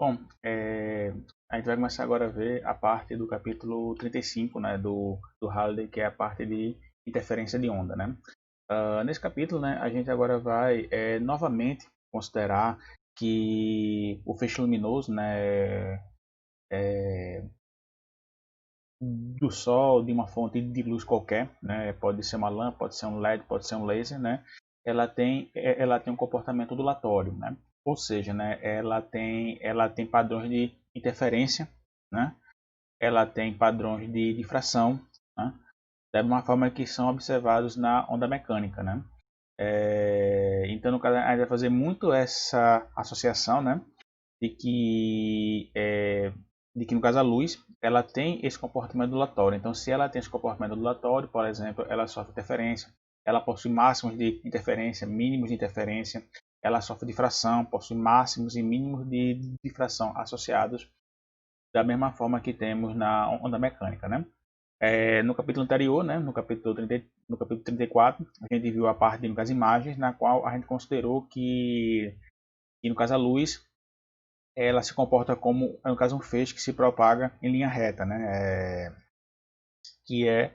Bom, a gente vai começar agora a ver a parte do capítulo 35, né, do Halliday, que é a parte de interferência de onda, né? Nesse capítulo, né, a gente agora vai novamente considerar que o feixe luminoso, né, do Sol, de uma fonte de luz qualquer, né, pode ser uma lâmpada, pode ser um LED, pode ser um laser, né, ela tem um comportamento ondulatório, né, ou seja, né, ela tem padrões de interferência, né, ela tem padrões de difração, né, da mesma forma que são observados na onda mecânica, né. Então, no caso, a gente vai fazer muito essa associação, né, de que, no caso a luz, ela tem esse comportamento ondulatório. Então, se ela tem esse comportamento ondulatório, por exemplo, ela sofre interferência, ela possui máximos de interferência, mínimos de interferência, ela sofre difração, possui máximos e mínimos de difração associados da mesma forma que temos na onda mecânica, né? No capítulo anterior, né, no capítulo 34, a gente viu a parte das imagens, na qual a gente considerou que no caso a luz, ela se comporta como, no caso, um feixe que se propaga em linha reta, né? Que é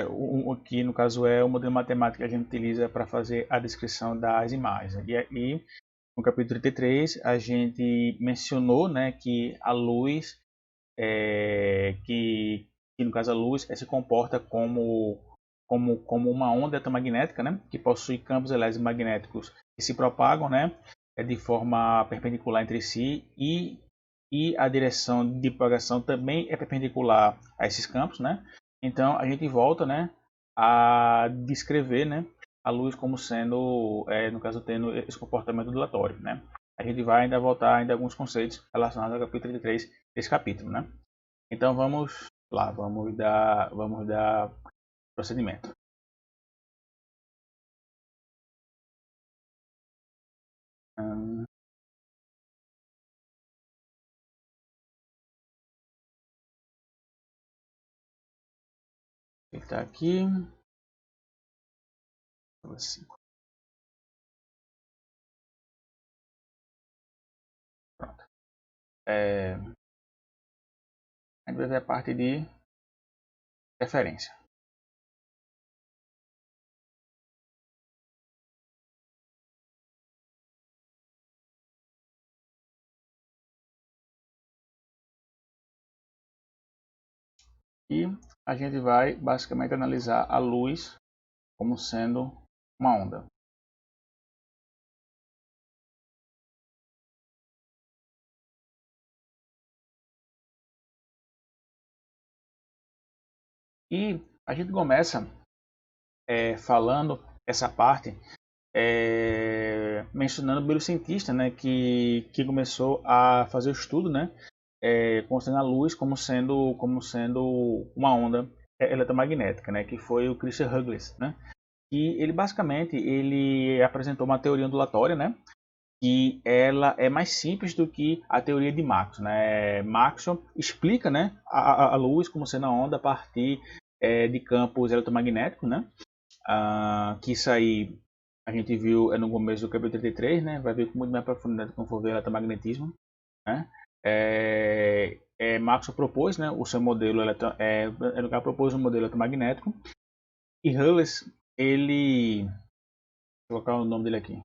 o que no caso é o modelo matemático que a gente utiliza para fazer a descrição das imagens. E aí, no capítulo 33, a gente mencionou, né, que a luz, que no caso a luz se comporta como uma onda eletromagnética, né, que possui campos eletromagnéticos que se propagam, né, de forma perpendicular entre si e a direção de propagação também é perpendicular a esses campos, né? Então a gente volta, né, a descrever, né, a luz como sendo, no caso, tendo esse comportamento ondulatório, né? A gente vai ainda voltar ainda a alguns conceitos relacionados ao capítulo 33 desse capítulo, né? Então vamos lá, vamos dar procedimento. Hum, Ele está aqui. Assim, pronto. A gente vai ver a parte de referência. E a gente vai basicamente analisar a luz como sendo uma onda. E a gente começa falando essa parte, mencionando o cientista, né, que começou a fazer o estudo, né, considerando a luz como sendo uma onda eletromagnética, né, que foi o Christian Huygens, né, e ele basicamente ele apresentou uma teoria ondulatória, né, que ela é mais simples do que a teoria de Maxwell, né? Maxwell explica, né, a luz como sendo a onda a partir de campos eletromagnéticos, né? Que isso aí a gente viu no começo do capítulo 33, né? Vai ver com muito mais profundidade quando for ver eletromagnetismo, né? Maxwell propôs, né, o seu modelo, no caso, propôs um modelo eletromagnético e Hulles, ele, vou colocar o nome dele aqui,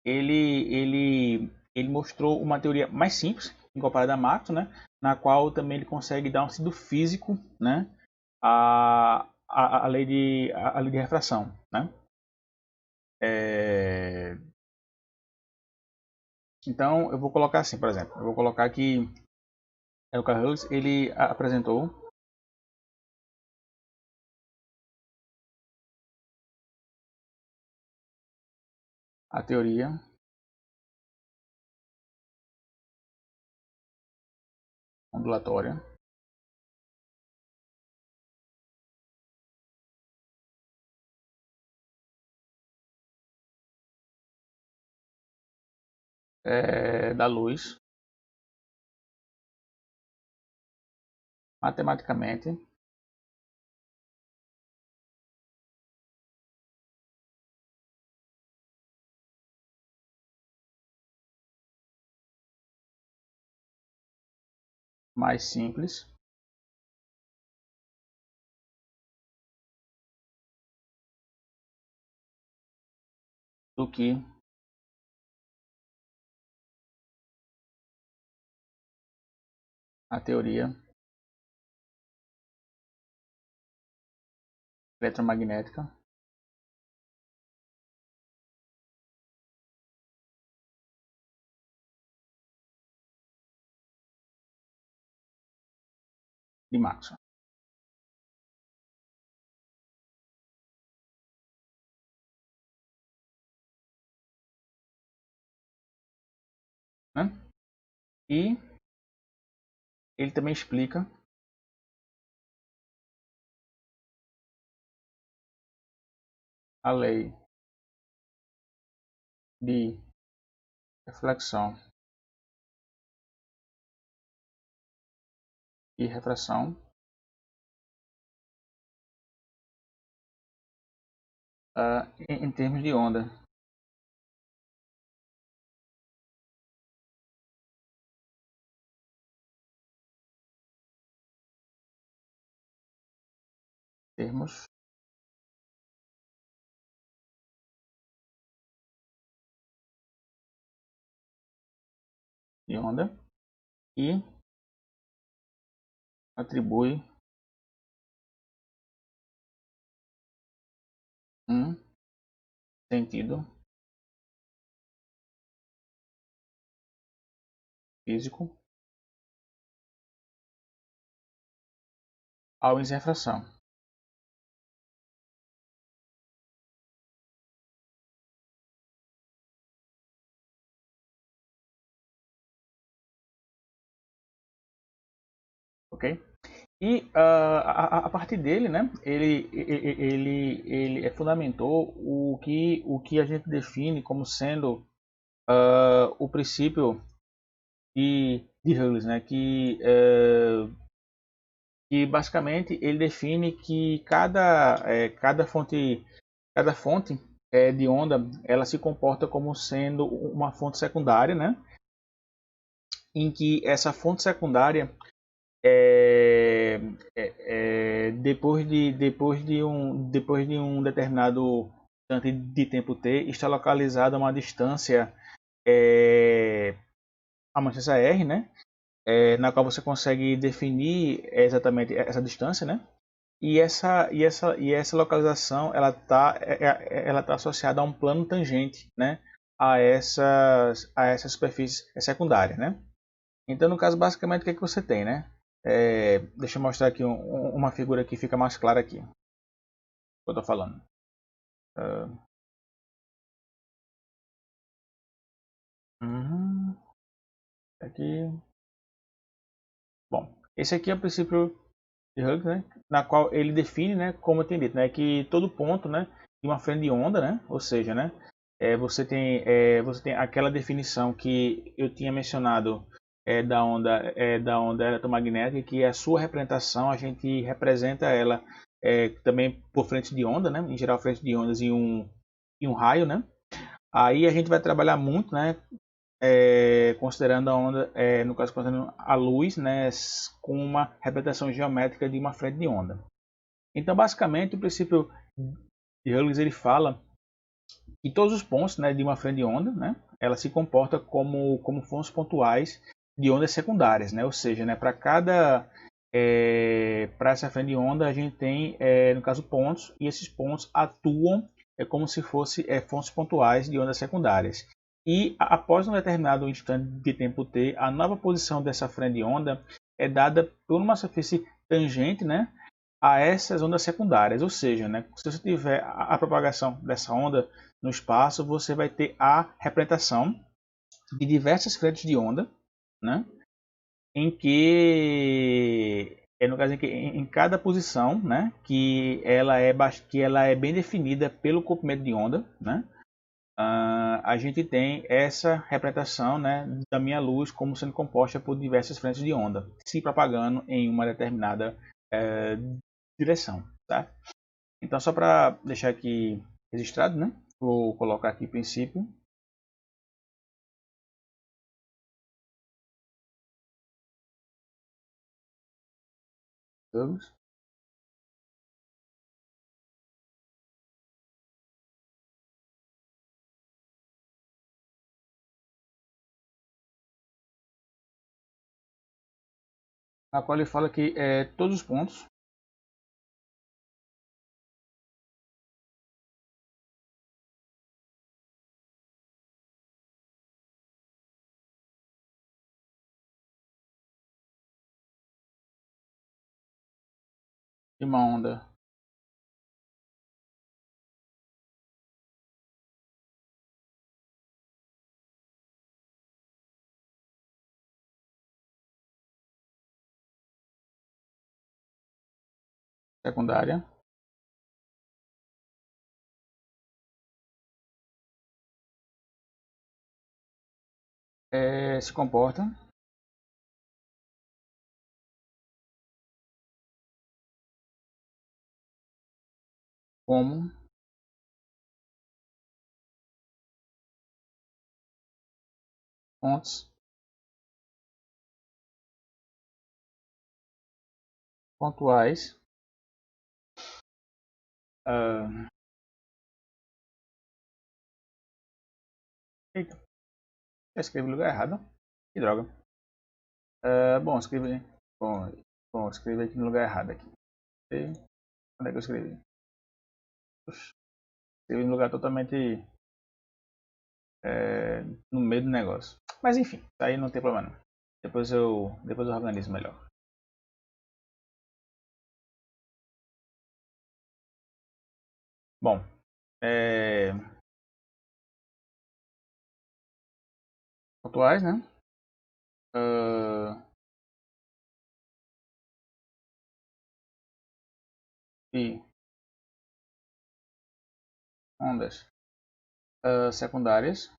ele mostrou uma teoria mais simples em comparado a Maxwell, né, na qual também ele consegue dar um sentido físico, né, à lei de refração, né. É, então eu vou colocar assim, por exemplo, eu vou colocar que o Carl Hughes ele apresentou a teoria ondulatória da luz matematicamente mais simples do que a teoria eletromagnética de Maxwell, né? E ele também explica a lei de reflexão e refração em termos de onda. Termos de onda e atribui um sentido físico ao refração. Ok? E a partir dele, né, ele fundamentou o que a gente define como sendo o princípio de Hughes, né, que basicamente ele define que cada fonte de onda ela se comporta como sendo uma fonte secundária, né, em que essa fonte secundária depois de um determinado instante de tempo t está localizada a uma distância a uma distância r, né, na qual você consegue definir exatamente essa distância, né, e essa localização ela tá associada a um plano tangente, né, a essa superfície secundária, né. Então, no caso, basicamente, o que é que você tem, né? Deixa eu mostrar aqui uma figura que fica mais clara aqui. O que eu estou falando. Uh, uhum, aqui. Bom, esse aqui é o princípio de Hughes, né? Na qual ele define, né, como eu tenho dito, né, que todo ponto, né, de uma frente de onda, né, ou seja, né, você tem aquela definição que eu tinha mencionado da onda eletromagnética, que é a sua representação, a gente representa ela também por frente de onda, né, em geral frente de ondas e um raio, né. Aí a gente vai trabalhar muito, né, considerando a onda, no caso considerando a luz, né, com uma representação geométrica de uma frente de onda. Então, basicamente, o princípio de Hughes ele fala que todos os pontos, né, de uma frente de onda, né, ela se comporta como fontes pontuais de ondas secundárias, né, ou seja, né, para essa frente de onda a gente tem, no caso, pontos, e esses pontos atuam como se fossem fontes pontuais de ondas secundárias. E após um determinado instante de tempo t, a nova posição dessa frente de onda é dada por uma superfície tangente, né, a essas ondas secundárias. Ou seja, né, se você tiver a propagação dessa onda no espaço, você vai ter a representação de diversas frentes de onda, né, em que no caso em que em cada posição, né, que ela é bem definida pelo comprimento de onda, né, a gente tem essa representação, né, da minha luz como sendo composta por diversas frentes de onda, se propagando em uma determinada eh, direção, tá? Então, só para deixar aqui registrado, né, vou colocar aqui princípio Douglas. A qual ele fala que todos os pontos de uma onda secundária se comporta como pontos pontuais. ah, Eita, eu escrevi no lugar errado. Que droga. Bom, Bom, escrevi aqui no lugar errado aqui. Onde é que eu escrevi? Puxa, escrevi no lugar totalmente no meio do negócio. Mas enfim, isso aí não tem problema não. Depois eu organizo melhor. Bom, pontuais, né? Ah, e ondas secundárias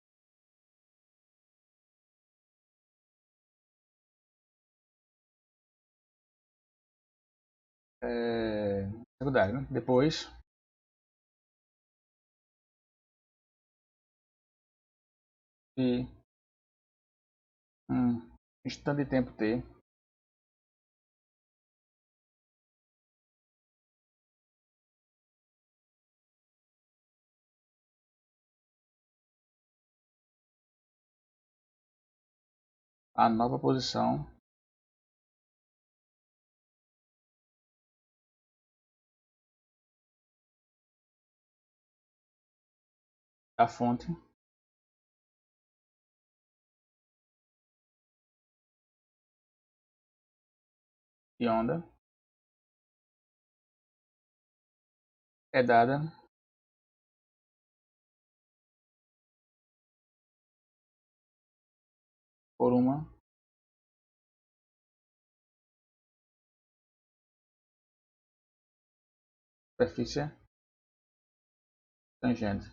secundário, né? Depois de um instante de tempo t, a nova posição da fonte de onda é dada por uma superfície tangente.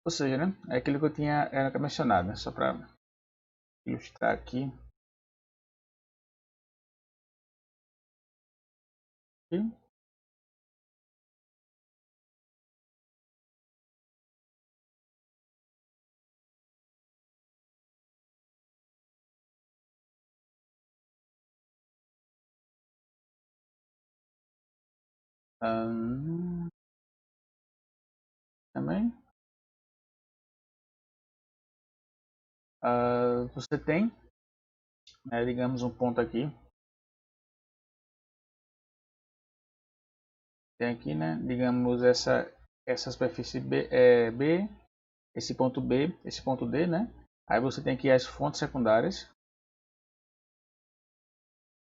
Ou seja, né? É aquilo que eu tinha mencionado, né? Só para ilustrar aqui. E, também você tem, né, digamos, um ponto aqui. Tem aqui, né? Digamos, essa superfície B, esse ponto D, né? Aí você tem aqui as fontes secundárias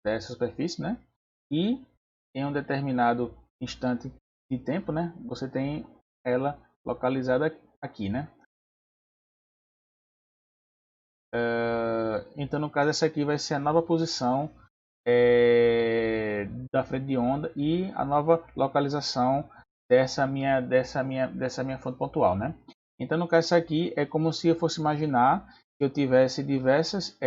dessa superfície, né? E em um determinado instante de tempo, né? Você tem ela localizada aqui, né? Então, no caso, essa aqui vai ser a nova posição da frente de onda e a nova localização dessa minha fonte pontual, né? Então, no caso, isso aqui é como se eu fosse imaginar que eu tivesse diversas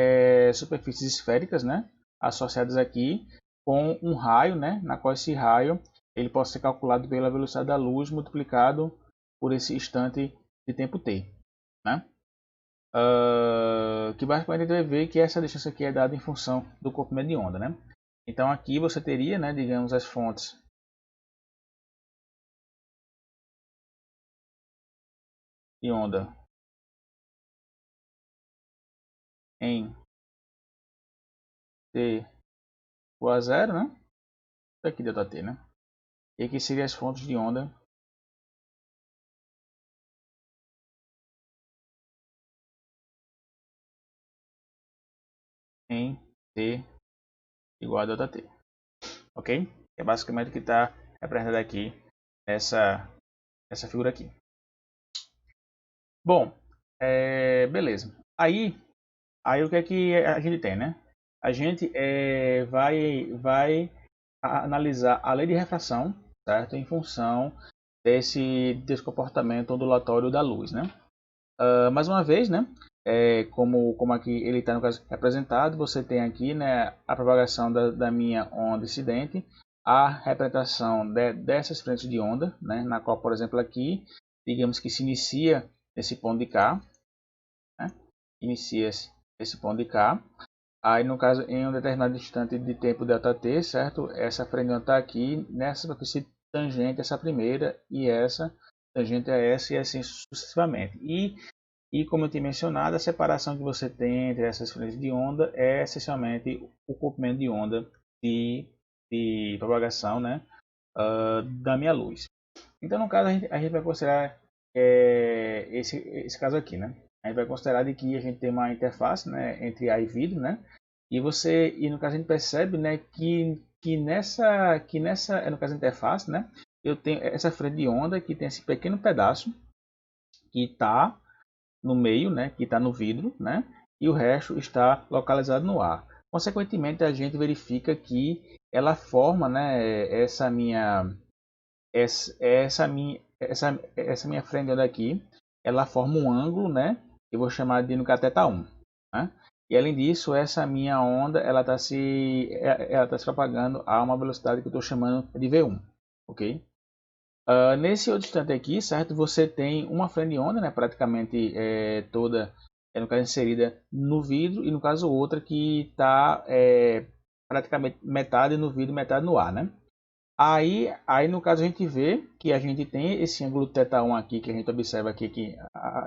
superfícies esféricas, né? Associadas aqui com um raio, né? Na qual esse raio ele pode ser calculado pela velocidade da luz multiplicado por esse instante de tempo t, né? Que basicamente a gente vai ver que essa distância aqui é dada em função do comprimento de onda, né? Então aqui você teria, né, digamos, as fontes de onda em t igual a zero, né? Isso aqui ΔT, né? E aqui seriam as fontes de onda em t igual a ΔT, ok? É basicamente o que está representado aqui essa figura aqui. Bom, beleza. Aí o que é que a gente tem, né? A gente vai analisar a lei de refração, certo? Em função desse comportamento ondulatório da luz, né? Mais uma vez, né? Como aqui ele está no caso representado, você tem aqui, né, a propagação da minha onda incidente, a representação dessas frentes de onda, né, na qual, por exemplo, aqui, digamos que se inicia esse ponto de K, né, inicia esse ponto de K, aí no caso em um determinado instante de tempo ΔT, certo? Essa frente de onda está aqui nessa superfície tangente essa primeira e essa tangente a essa e assim sucessivamente. E como eu tinha mencionado, a separação que você tem entre essas frentes de onda é essencialmente o comprimento de onda de propagação, né, da minha luz. Então, no caso, a gente vai considerar esse caso aqui, né? A gente vai considerar de que a gente tem uma interface, né, entre A e vidro, né? E no caso a gente percebe, né, que nessa no caso interface, né, eu tenho essa frente de onda que tem esse pequeno pedaço que está no meio, né, que está no vidro, né, e o resto está localizado no ar. Consequentemente, a gente verifica que ela forma, né, essa minha frente aqui, ela forma um ângulo, né, eu vou chamar de no θ 1, né? E além disso, essa minha onda, ela tá se propagando a uma velocidade que eu estou chamando de V1, ok? Nesse outro instante aqui, certo? Você tem uma frente de onda, né? Praticamente toda, no caso, inserida no vidro, e no caso outra que está praticamente metade no vidro e metade no ar, né? Aí no caso a gente vê que a gente tem esse ângulo θ1 aqui, que a gente observa aqui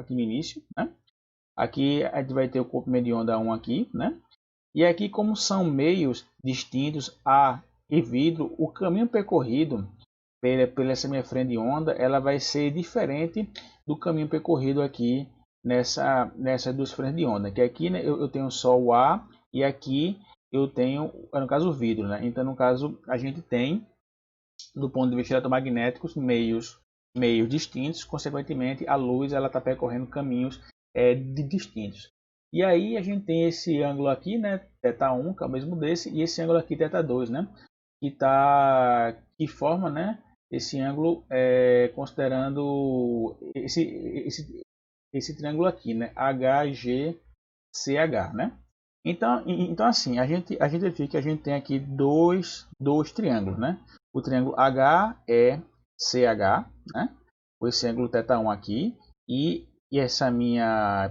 no início, né? Aqui a gente vai ter o comprimento de onda 1 aqui, né? E aqui, como são meios distintos, ar e vidro, o caminho percorrido pela essa minha frente de onda, ela vai ser diferente do caminho percorrido aqui nessas duas frentes de onda. Que aqui, né, eu tenho só o ar e aqui eu tenho, no caso, o vidro, né? Então, no caso, a gente tem, do ponto de vista eletromagnéticos, meios distintos. Consequentemente, a luz ela está percorrendo caminhos distintos. E aí a gente tem esse ângulo aqui, né, θ1, que é o mesmo desse, e esse ângulo aqui, θ2, né, que forma, né, esse ângulo considerando esse triângulo aqui, né, HGCH, né? Então assim, a gente verifica que a gente tem aqui dois triângulos, né? O triângulo HECH, né? Com esse ângulo θ1 aqui e essa minha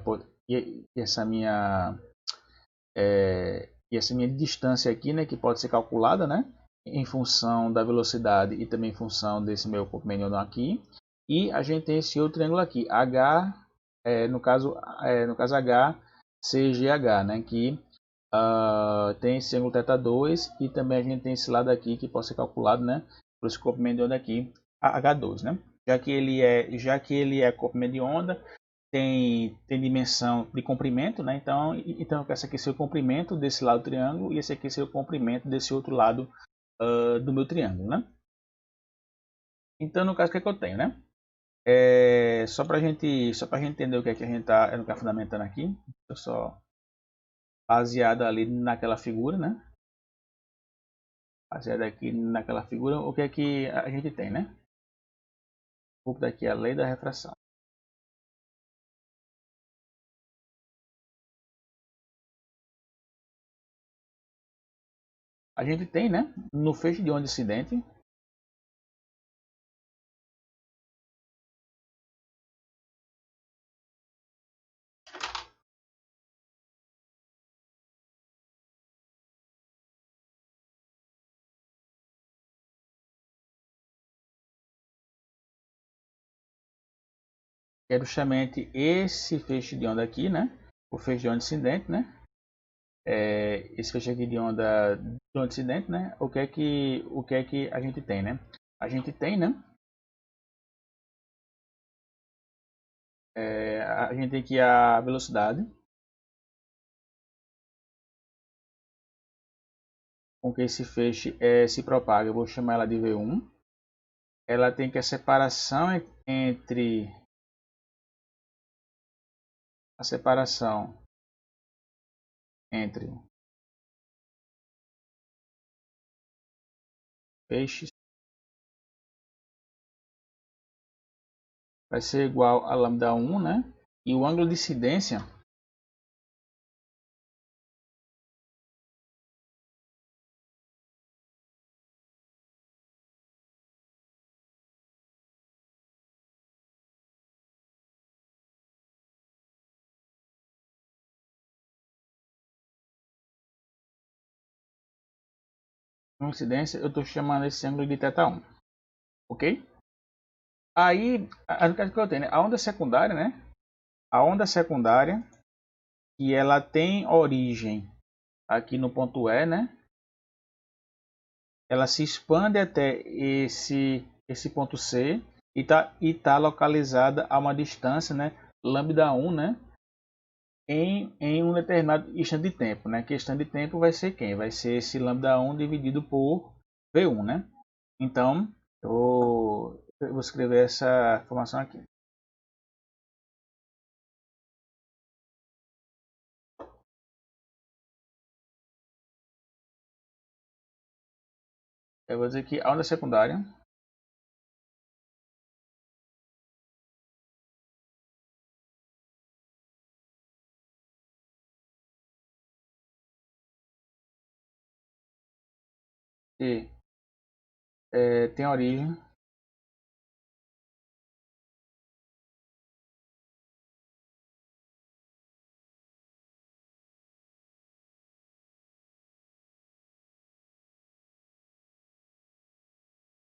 distância aqui, né, que pode ser calculada, né, em função da velocidade e também em função desse meu comprimento aqui. E a gente tem esse outro triângulo aqui, no caso HCGH, né, que tem esse ângulo θ2 e também a gente tem esse lado aqui que pode ser calculado, né, por esse comprimento de onda aqui, H2, né? Já que ele é comprimento de onda, tem dimensão de comprimento, né? Então esse aqui é o comprimento desse lado do triângulo e esse aqui é o comprimento desse outro lado do meu triângulo, né? Então, no caso, o que é que eu tenho, né? Só para gente entender o que é que a gente está fundamentando aqui, eu só baseado ali naquela figura, né? Baseado aqui naquela figura, o que é que a gente tem, né? Vou botar aqui a lei da refração. A gente tem, né? No feixe de onda incidente, que é justamente esse feixe de onda aqui, né? O feixe de onda incidente, né? Esse feixe aqui de onda incidente, né? O que é que a gente tem, né? A gente tem, né? A gente tem aqui a velocidade com que esse feixe se propaga. Eu vou chamar ela de V1. Ela tem que a separação entre a separação entre feixes vai ser igual a lambda 1, né? E o ângulo de incidência eu estou chamando esse ângulo de θ1, ok? Aí, a única que eu tenho, né? A onda secundária, né? A onda secundária, que ela tem origem aqui no ponto E, né? Ela se expande até esse ponto C e tá localizada a uma distância, né? Lambda 1, né? Em um determinado instante de tempo, né? Que instante de tempo vai ser quem? Vai ser esse lambda 1 dividido por V1, né? Então, eu vou escrever essa informação aqui. Eu vou dizer que a onda secundária que tem origem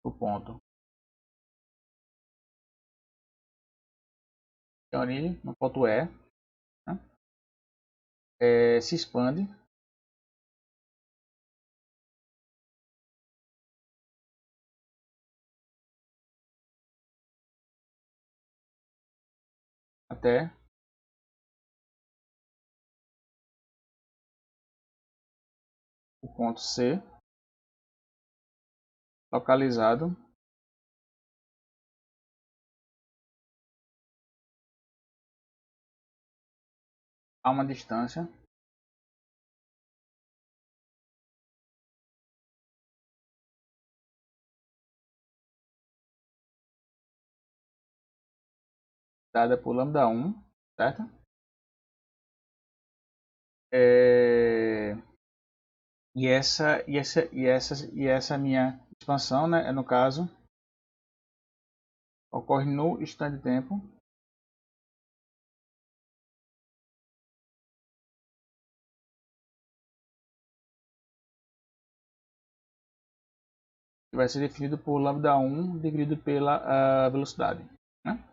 do ponto. Tem origem no ponto E, né? Se expande até o ponto C, localizado a uma distância dada por lambda 1, certo? É, e essa minha expansão, né, no caso, ocorre no instante de tempo que vai ser definido por lambda 1 dividido pela velocidade, né?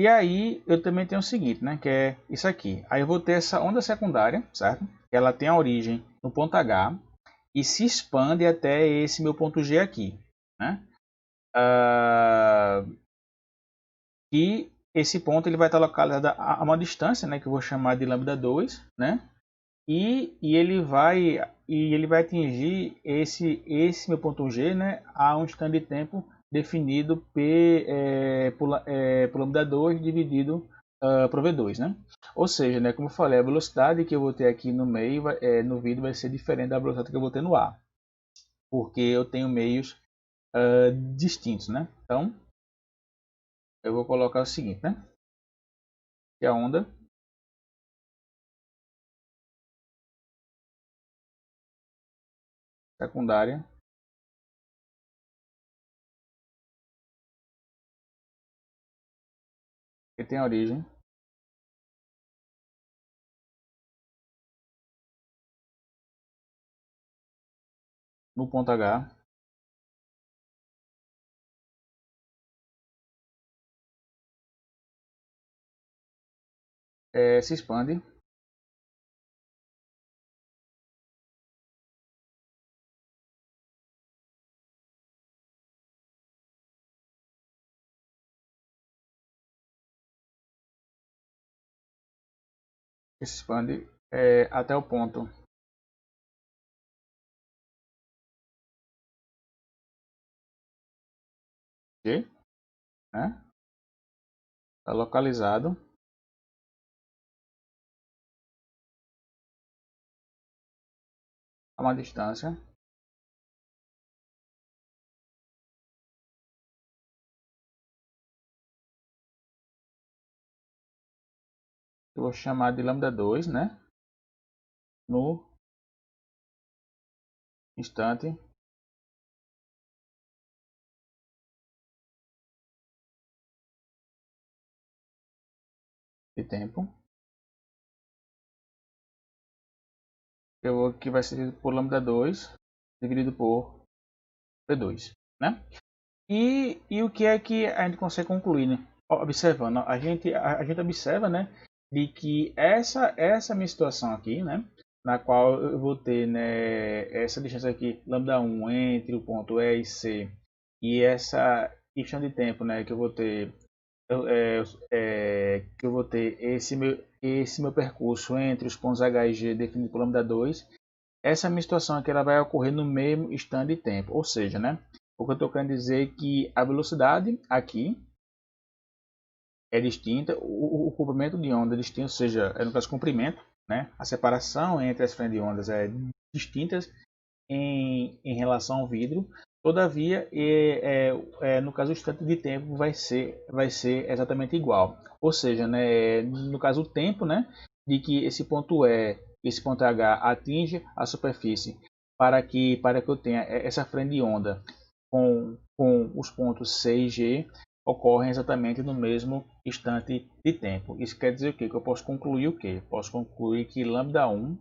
E aí eu também tenho o seguinte, né, que é isso aqui. Aí eu vou ter essa onda secundária, certo? Ela tem a origem no ponto H e se expande até esse meu ponto G aqui, né? E esse ponto ele vai estar localizado a uma distância, né, que eu vou chamar de lambda 2, né? E ele vai atingir esse meu ponto G, né, a um instante de tempo definido por lambda 2 dividido por V2, né? Ou seja, né, como eu falei, a velocidade que eu vou ter aqui no meio, no vídeo, vai ser diferente da velocidade que eu vou ter no ar, porque eu tenho meios distintos, né? Então, eu vou colocar o seguinte, né? Que a onda secundária que tem origem no ponto H se expande. Se expande até o ponto G, né? Está localizado a uma distância. Eu vou chamar de lambda 2, né? No instante de tempo. Que vai ser por lambda 2 dividido por V2, né? E o que é que a gente consegue concluir, né? Observando, a gente observa, né, de que essa minha situação aqui, né, na qual eu vou ter, né, essa distância aqui, lambda 1 entre o ponto E e C, e essa questão de tempo, né, que eu vou ter, que eu vou ter esse meu percurso entre os pontos H e G definido por lambda 2. Essa minha situação aqui ela vai ocorrer no mesmo instante de tempo, ou seja, né, o que eu estou querendo dizer é que a velocidade aqui é distinta, o comprimento de onda é distinto, ou seja, no caso comprimento, né, a separação entre as frentes de ondas é distintas em relação ao vidro. Todavia, no caso o instante de tempo vai ser exatamente igual. Ou seja, né, no caso o tempo, né, de que esse ponto esse ponto H atinge a superfície para que eu tenha essa frente de onda com os pontos C e G ocorrem exatamente no mesmo instante de tempo. Isso quer dizer o quê? Que eu posso concluir o quê? Posso concluir que lambda 1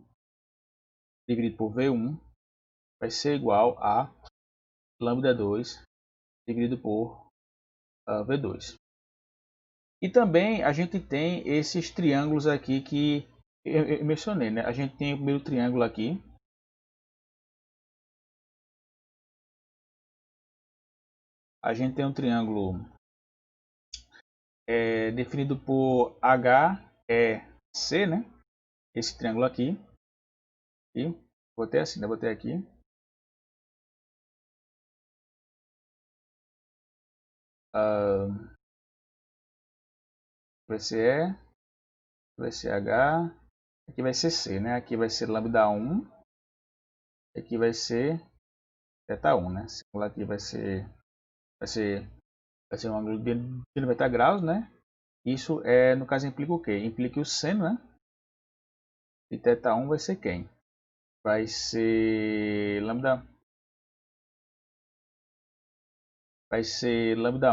dividido por V1 vai ser igual a lambda 2 dividido por V2. E também a gente tem esses triângulos aqui que eu mencionei, né? A gente tem o primeiro triângulo aqui. A gente tem um triângulo definido por HEC, né? Esse triângulo aqui. E botei assim, né? Botei aqui. Vai ser E, vai ser H, aqui vai ser C, né? Aqui vai ser lambda 1, aqui vai ser θ1, né? Esse ângulo aqui vai ser, vai ser um ângulo de 90 graus, né? Isso no caso implica o quê? Implica que o seno, né? De θ1 vai ser quem? Vai ser lambda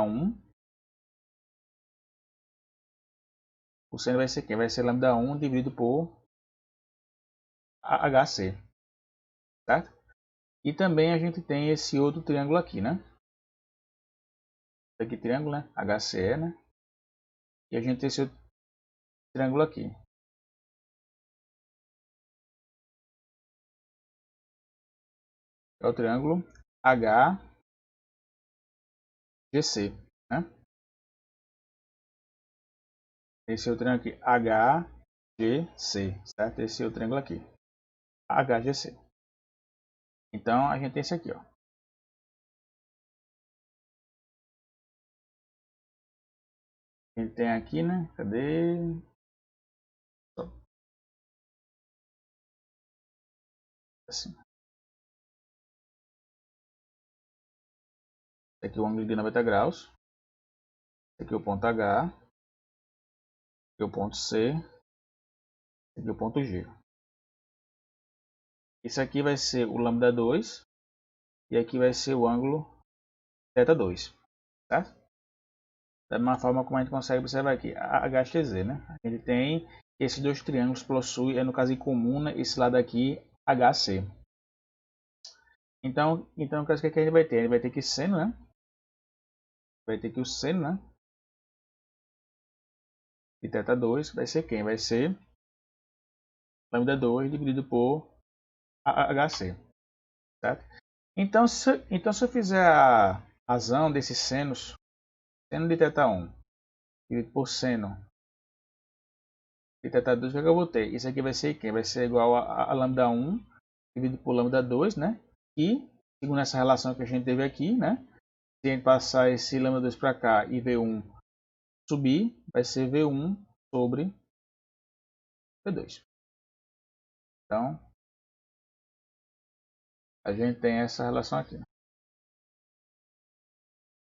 1. O seno vai ser quem? Vai ser lambda 1 dividido por HC, certo? E também a gente tem esse outro triângulo aqui, né? Esse aqui triângulo, né? HCE, né? E a gente tem esse outro triângulo aqui. É o triângulo HGC, né? Esse é o triângulo aqui, HGC, certo? Esse é o triângulo aqui, HGC. Então a gente tem esse aqui, ó. A gente tem aqui, né? Cadê? Assim. Esse aqui é o ângulo de 90 graus. Esse aqui é o ponto H. Esse aqui é o ponto C. Esse aqui é o ponto G. Isso aqui vai ser o lambda 2 e aqui vai ser o ângulo θ2, certo? Da mesma forma como a gente consegue observar aqui, a HTZ, né? A gente tem esses dois triângulos possuem, no caso em comum, né, esse lado aqui, HC. Então, o que a gente vai ter? Ele vai ter que seno, né? Vai ter que o seno, né? de θ2 vai ser quem? Vai ser lambda 2 dividido por HC. Certo? Então, se eu fizer a razão desses senos, seno de θ1 dividido por seno de θ2, o que eu vou ter? Isso aqui vai ser quem? Vai ser igual a lambda 1 dividido por lambda 2, né? E, segundo essa relação que a gente teve aqui, né? Se a gente passar esse lambda 2 para cá e V1 subir, vai ser V1 sobre V2. Então, a gente tem essa relação aqui.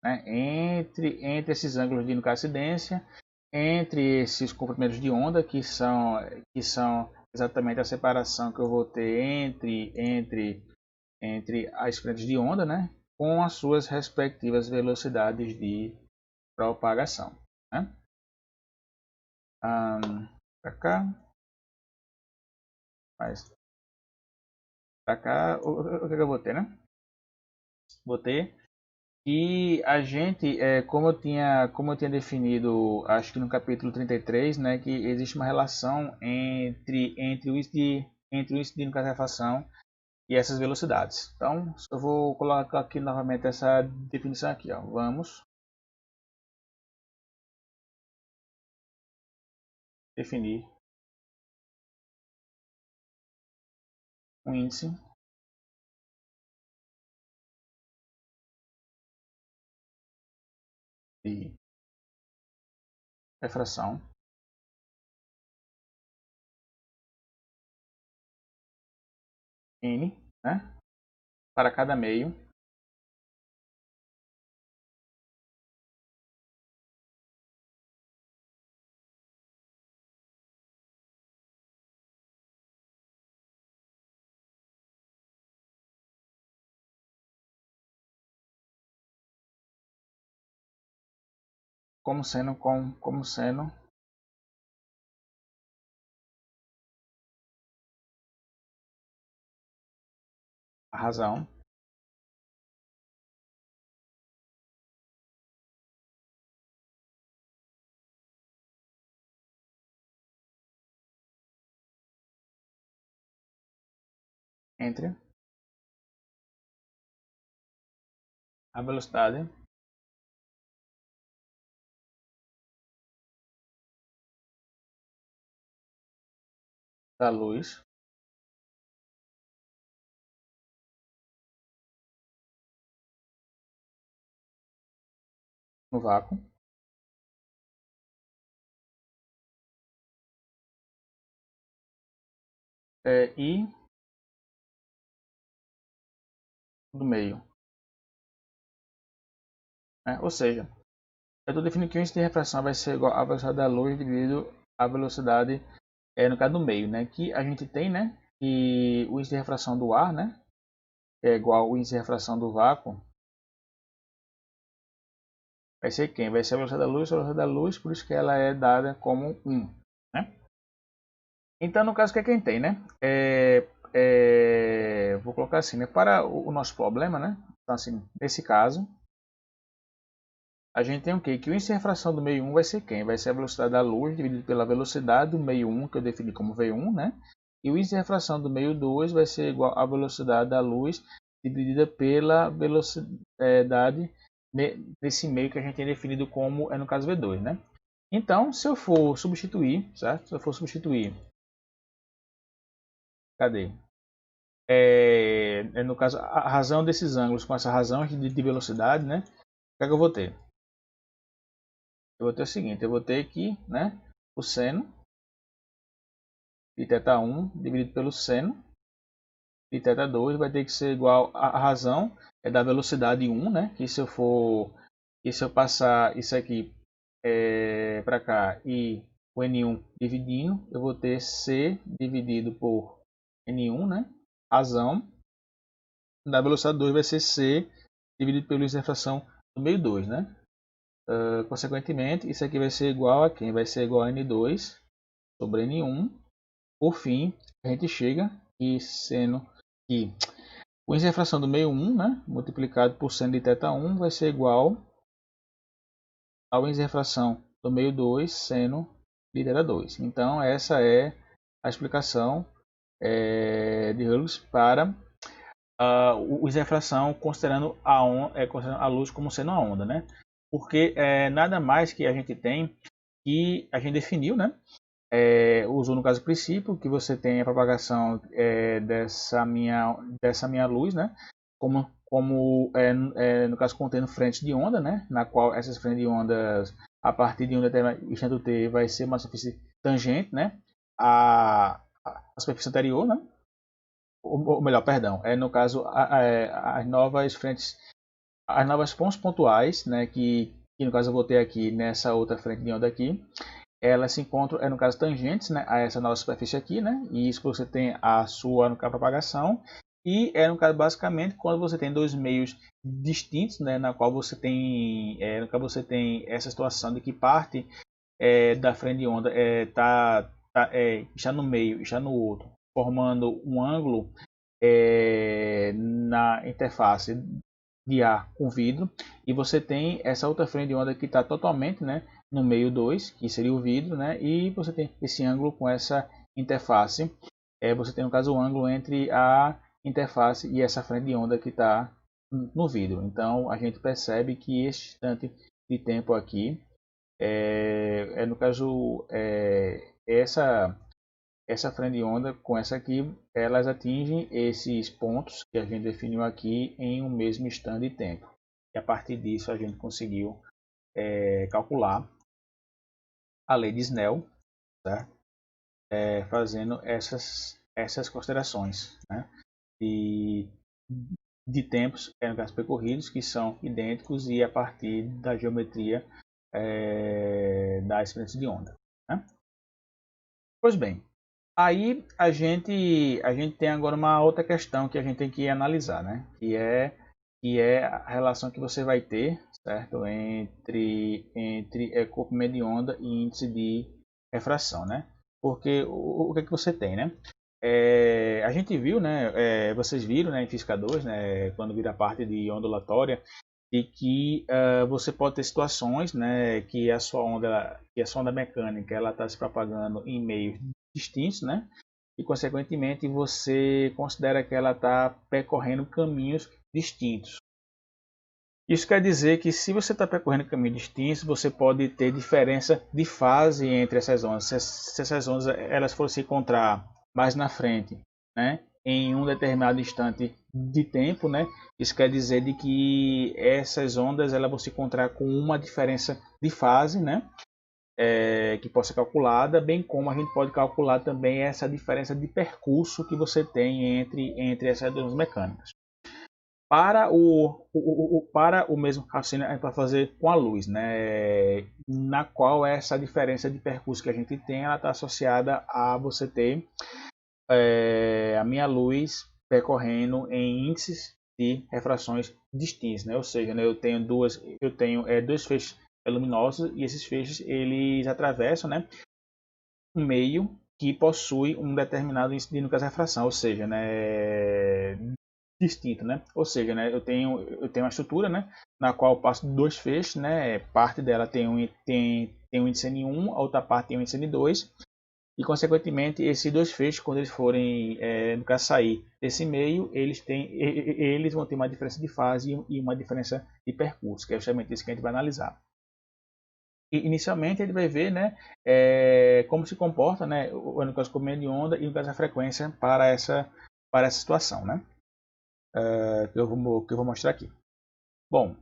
Né? Entre esses ângulos de incidência, entre esses comprimentos de onda, que são exatamente a separação que eu vou ter entre as frentes de onda, né? Com as suas respectivas velocidades de propagação. Né? Para cá, mas para cá, o que eu vou ter, né? Vou ter e a gente, como eu tinha definido, acho que no capítulo 33, né, que existe uma relação entre o índice de rarefação e essas velocidades. Então, eu vou colocar aqui novamente essa definição aqui, ó. Vamos definir um índice de refração n, né, para cada meio como sendo a razão entre a velocidade da luz no vácuo e do meio. Né? Ou seja, eu estou definindo que o índice de refração vai ser igual à velocidade da luz dividido a velocidade, no caso do meio, né? Que a gente tem, né? Que o índice de refração do ar, né? É igual ao índice de refração do vácuo. Vai ser quem? Vai ser a velocidade da luz, por isso que ela é dada como 1. Né? Então, no caso, o que é quem tem, né? Vou colocar assim, né? Para o nosso problema, né? Então, assim, nesse caso, a gente tem o quê? Que o índice de refração do meio 1 vai ser quem? Vai ser a velocidade da luz dividido pela velocidade do meio 1, que eu defini como V1, né? E o índice de refração do meio 2 vai ser igual à velocidade da luz dividida pela velocidade desse meio que a gente tem definido como, no caso, V2, né? Então, se eu for substituir, certo? Se eu for substituir, cadê? No caso, a razão desses ângulos com essa razão de velocidade, né? O que é que eu vou ter? Eu vou ter o seguinte, eu vou ter aqui, né, o seno de θ1 dividido pelo seno de θ2 vai ter que ser igual à razão da velocidade 1, né, que se eu passar isso aqui para cá e o N1 dividindo, eu vou ter C dividido por N1, né, razão da velocidade 2 vai ser C dividido pelo índice de refração do meio 2, né. Consequentemente, isso aqui vai ser igual a quem? Vai ser igual a N2 sobre N1. Por fim, a gente chega e sendo que o índice de refração do meio 1, né, multiplicado por seno de θ1 vai ser igual ao índice de refração do meio 2 seno lidera 2. Então essa é a explicação de Hurwitz para o refração considerando considerando a luz como sendo a onda, né? Porque nada mais que a gente tem que a gente definiu, né? Usou no caso o princípio que você tem a propagação dessa minha luz, né? Como no caso contendo frentes de onda, né? Na qual essas frentes de ondas a partir de um determinado instante t vai ser uma superfície tangente, né? A superfície anterior, né? Ou melhor, perdão, no caso as novas frentes, as novas pontos pontuais, né? Que no caso eu vou ter aqui nessa outra frente de onda aqui, elas se encontram, no caso, tangentes, né, a essa nova superfície aqui, né, e isso você tem a sua, no caso, propagação, e no caso, basicamente, quando você tem dois meios distintos, né, na qual você tem, no caso, você tem essa situação de que parte da frente de onda está no meio, está no outro, formando um ângulo na interface de ar com vidro, e você tem essa outra frente de onda que está totalmente, né, no meio 2, que seria o vidro, né, e você tem esse ângulo com essa interface. Você tem no caso o ângulo entre a interface e essa frente de onda que está no vidro. Então a gente percebe que esse instante de tempo aqui no caso essa frente de onda com essa aqui, elas atingem esses pontos que a gente definiu aqui em um mesmo instante de tempo. E a partir disso a gente conseguiu calcular a lei de Snell, certo? Fazendo essas considerações, né? de tempos no caso, percorridos que são idênticos e a partir da geometria da experiência de onda. Né? Pois bem, aí a gente tem agora uma outra questão que a gente tem que analisar, né? Que é a relação que você vai ter, certo? Entre comprimento de onda e índice de refração, né? Porque o que é que você tem, né? A gente viu, né? Vocês viram, né? Em física 2, né? Quando vira a parte de ondulatória, de que você pode ter situações, né, que a sua onda mecânica ela está se propagando em meios distintos, né, e consequentemente você considera que ela está percorrendo caminhos distintos. Isso quer dizer que se você está percorrendo caminhos distintos, você pode ter diferença de fase entre essas ondas. Se essas ondas elas forem se encontrar mais na frente, né, em um determinado instante de tempo, né, isso quer dizer de que essas ondas elas vão se encontrar com uma diferença de fase, né, que pode ser calculada, bem como a gente pode calcular também essa diferença de percurso que você tem entre essas duas mecânicas. Para o mesmo raciocínio a gente vai fazer com a luz, né? Na qual essa diferença de percurso que a gente tem, ela está associada a você ter a minha luz percorrendo em índices de refrações distintos, né? Ou seja, né, eu tenho dois feixes luminosos e esses feixes eles atravessam, né, um meio que possui um determinado índice de refração, ou seja, né, distinto, né? Ou seja, né, eu tenho uma estrutura, né, na qual eu passo dois feixes, né? Parte dela tem um índice N1, a outra parte tem um índice N2, e consequentemente esses dois feixes, quando eles forem no caso sair desse meio, eles vão ter uma diferença de fase e uma diferença de percurso, que é justamente isso que a gente vai analisar. E, inicialmente ele vai ver, né, como se comporta, né, no caso comprimento de onda e no caso a frequência para essa situação, né? Que eu vou mostrar aqui. Bom,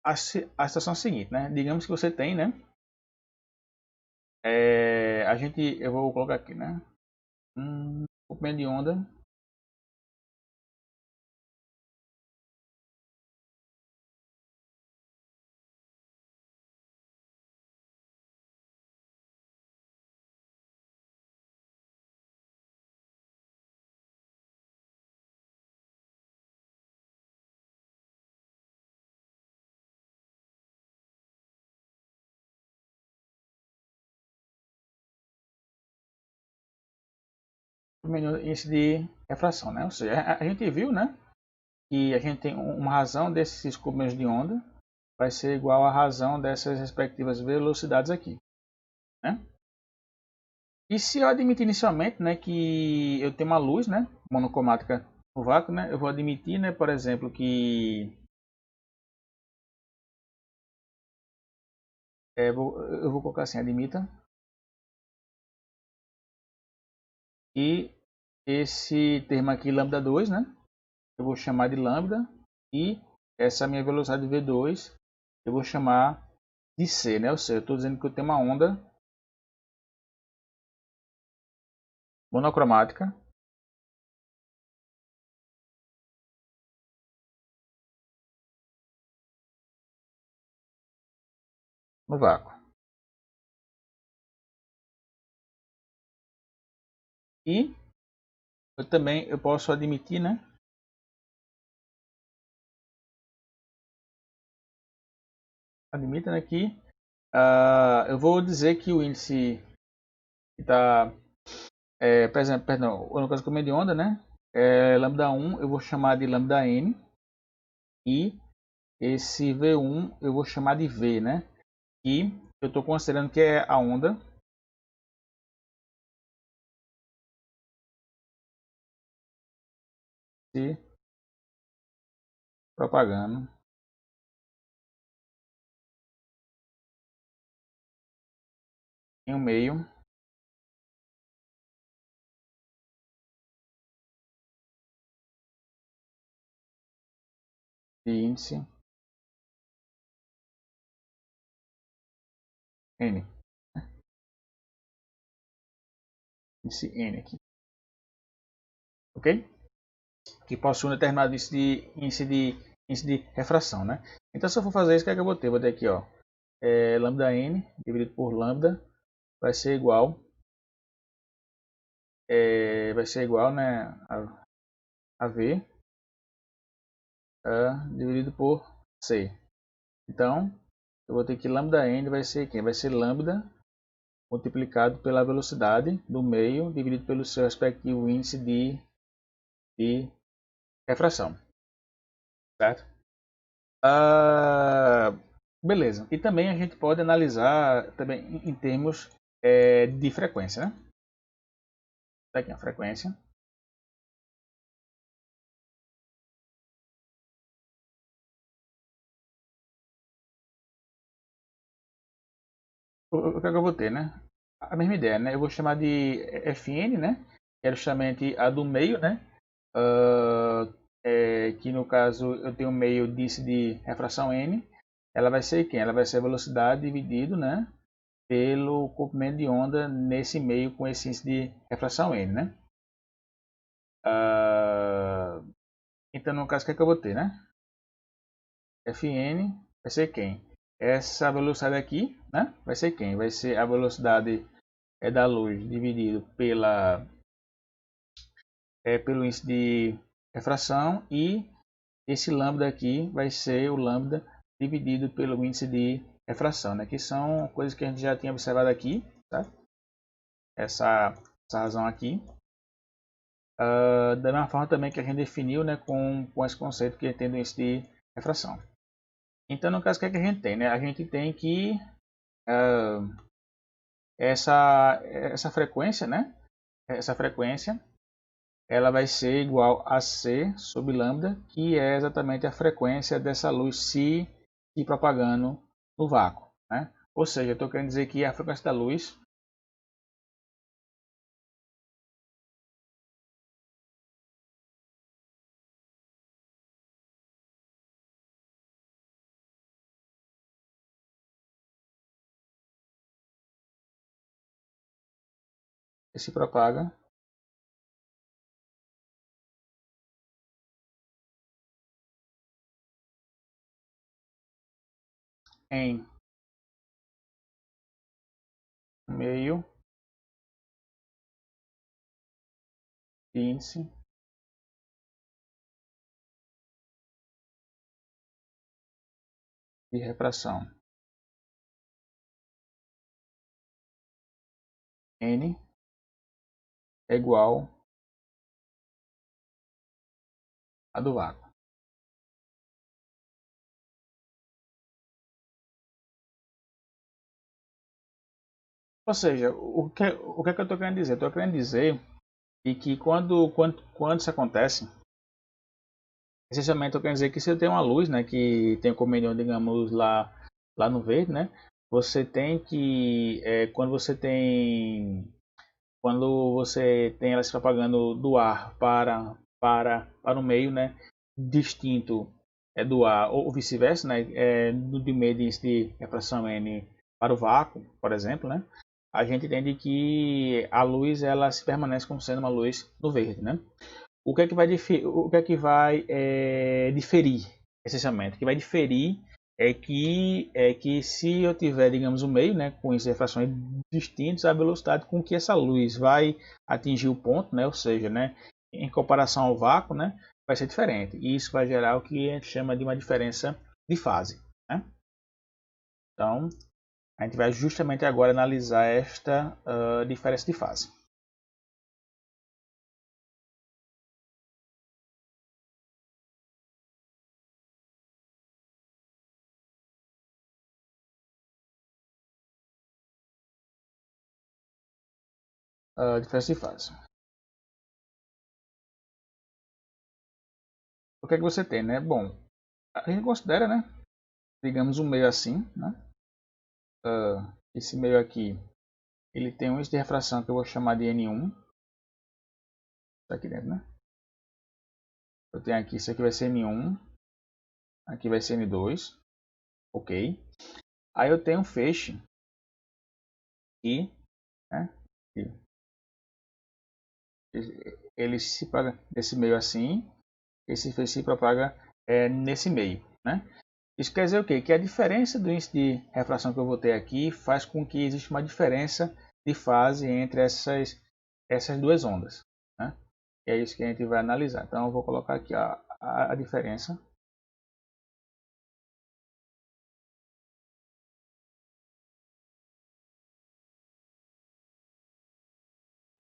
a situação é a seguinte, né? Digamos que você tem, né? Eu vou colocar aqui, né? Comprimento de onda. Índice de refração, né? Ou seja, a gente viu, né? Que a gente tem uma razão desses comprimentos de onda vai ser igual à razão dessas respectivas velocidades aqui, né? E se eu admitir inicialmente, né, que eu tenho uma luz, né, monocromática no vácuo, né, eu vou admitir, né, por exemplo, que eu vou colocar assim, admita e esse termo aqui, lambda 2, né, eu vou chamar de lambda e essa minha velocidade V2 eu vou chamar de C, né, ou seja, eu estou dizendo que eu tenho uma onda monocromática no vácuo. E eu posso admitir, né, admita, né, que eu vou dizer que o índice está, por exemplo, perdão, no caso como é de onda, né, lambda 1 eu vou chamar de lambda n e esse V1 eu vou chamar de V, né, e eu estou considerando que é a onda se propagando em um meio de índice n, índice n aqui, ok? Que possui um determinado índice de refração, né? Então, se eu for fazer isso, o que é que eu vou ter? Vou ter aqui, ó, lambda n dividido por lambda vai ser igual, né, a V dividido por C. Então, eu vou ter que lambda n vai ser quem? Vai ser lambda multiplicado pela velocidade do meio dividido pelo seu respectivo índice de refração, certo? Ah, beleza. E também a gente pode analisar também em termos de frequência, né? Tá aqui a frequência. O que é que eu vou ter, né? A mesma ideia, né? Eu vou chamar de Fn, né? Que é justamente a do meio, né? Ah, que no caso eu tenho meio disso de refração n. Ela vai ser quem? Ela vai ser a velocidade dividido, né? Pelo comprimento de onda nesse meio com esse índice de refração n, né? Ah, então no caso o que é que eu vou ter, né? Fn vai ser quem? Essa velocidade aqui, né? Vai ser quem? Vai ser a velocidade da luz dividido pelo índice de refração e esse lambda aqui vai ser o lambda dividido pelo índice de refração, né? Que são coisas que a gente já tinha observado aqui, tá? Essa razão aqui. Da mesma forma também que a gente definiu, né, com esse conceito que tem do índice de refração. Então, no caso, o que, é que a gente tem? Né? A gente tem que essa frequência, né? Essa frequência ela vai ser igual a C sobre lambda, que é exatamente a frequência dessa luz se propagando no vácuo, né? Ou seja, eu estou querendo dizer que a frequência da luz se propaga em meio de índice de refração n é igual a do vácuo. Ou seja, o que é que eu estou querendo dizer? Estou querendo dizer que quando isso acontece, essencialmente eu quero dizer que se eu tenho uma luz, né, que tem como medium, digamos, lá no verde, né, você tem que, quando você tem ela se propagando do ar para o meio, né, distinto do ar, ou vice-versa, né, do meio de refração N para o vácuo, por exemplo, né, a gente entende que a luz ela se permanece como sendo uma luz no verde, né? O que é que vai diferir, essencialmente? O que vai diferir é que se eu tiver, digamos, o meio, né, com refrações distintas, a velocidade com que essa luz vai atingir o ponto, né, ou seja, né, em comparação ao vácuo, né, vai ser diferente. E isso vai gerar o que a gente chama de uma diferença de fase, né? Então, a gente vai justamente agora analisar esta diferença de fase. Diferença de fase. O que é que você tem, né? Bom, a gente considera, né, digamos, um meio assim, né? Esse meio aqui, ele tem um índice de refração que eu vou chamar de N1, tá aqui dentro, né? Eu tenho aqui, isso aqui vai ser N1, aqui vai ser N2, ok? Aí eu tenho um feixe aqui, né? Ele se propaga desse meio assim, esse feixe se propaga nesse meio, né? Isso quer dizer o quê? Que a diferença do índice de refração que eu vou ter aqui faz com que exista uma diferença de fase entre essas duas ondas, né? E é isso que a gente vai analisar. Então eu vou colocar aqui a diferença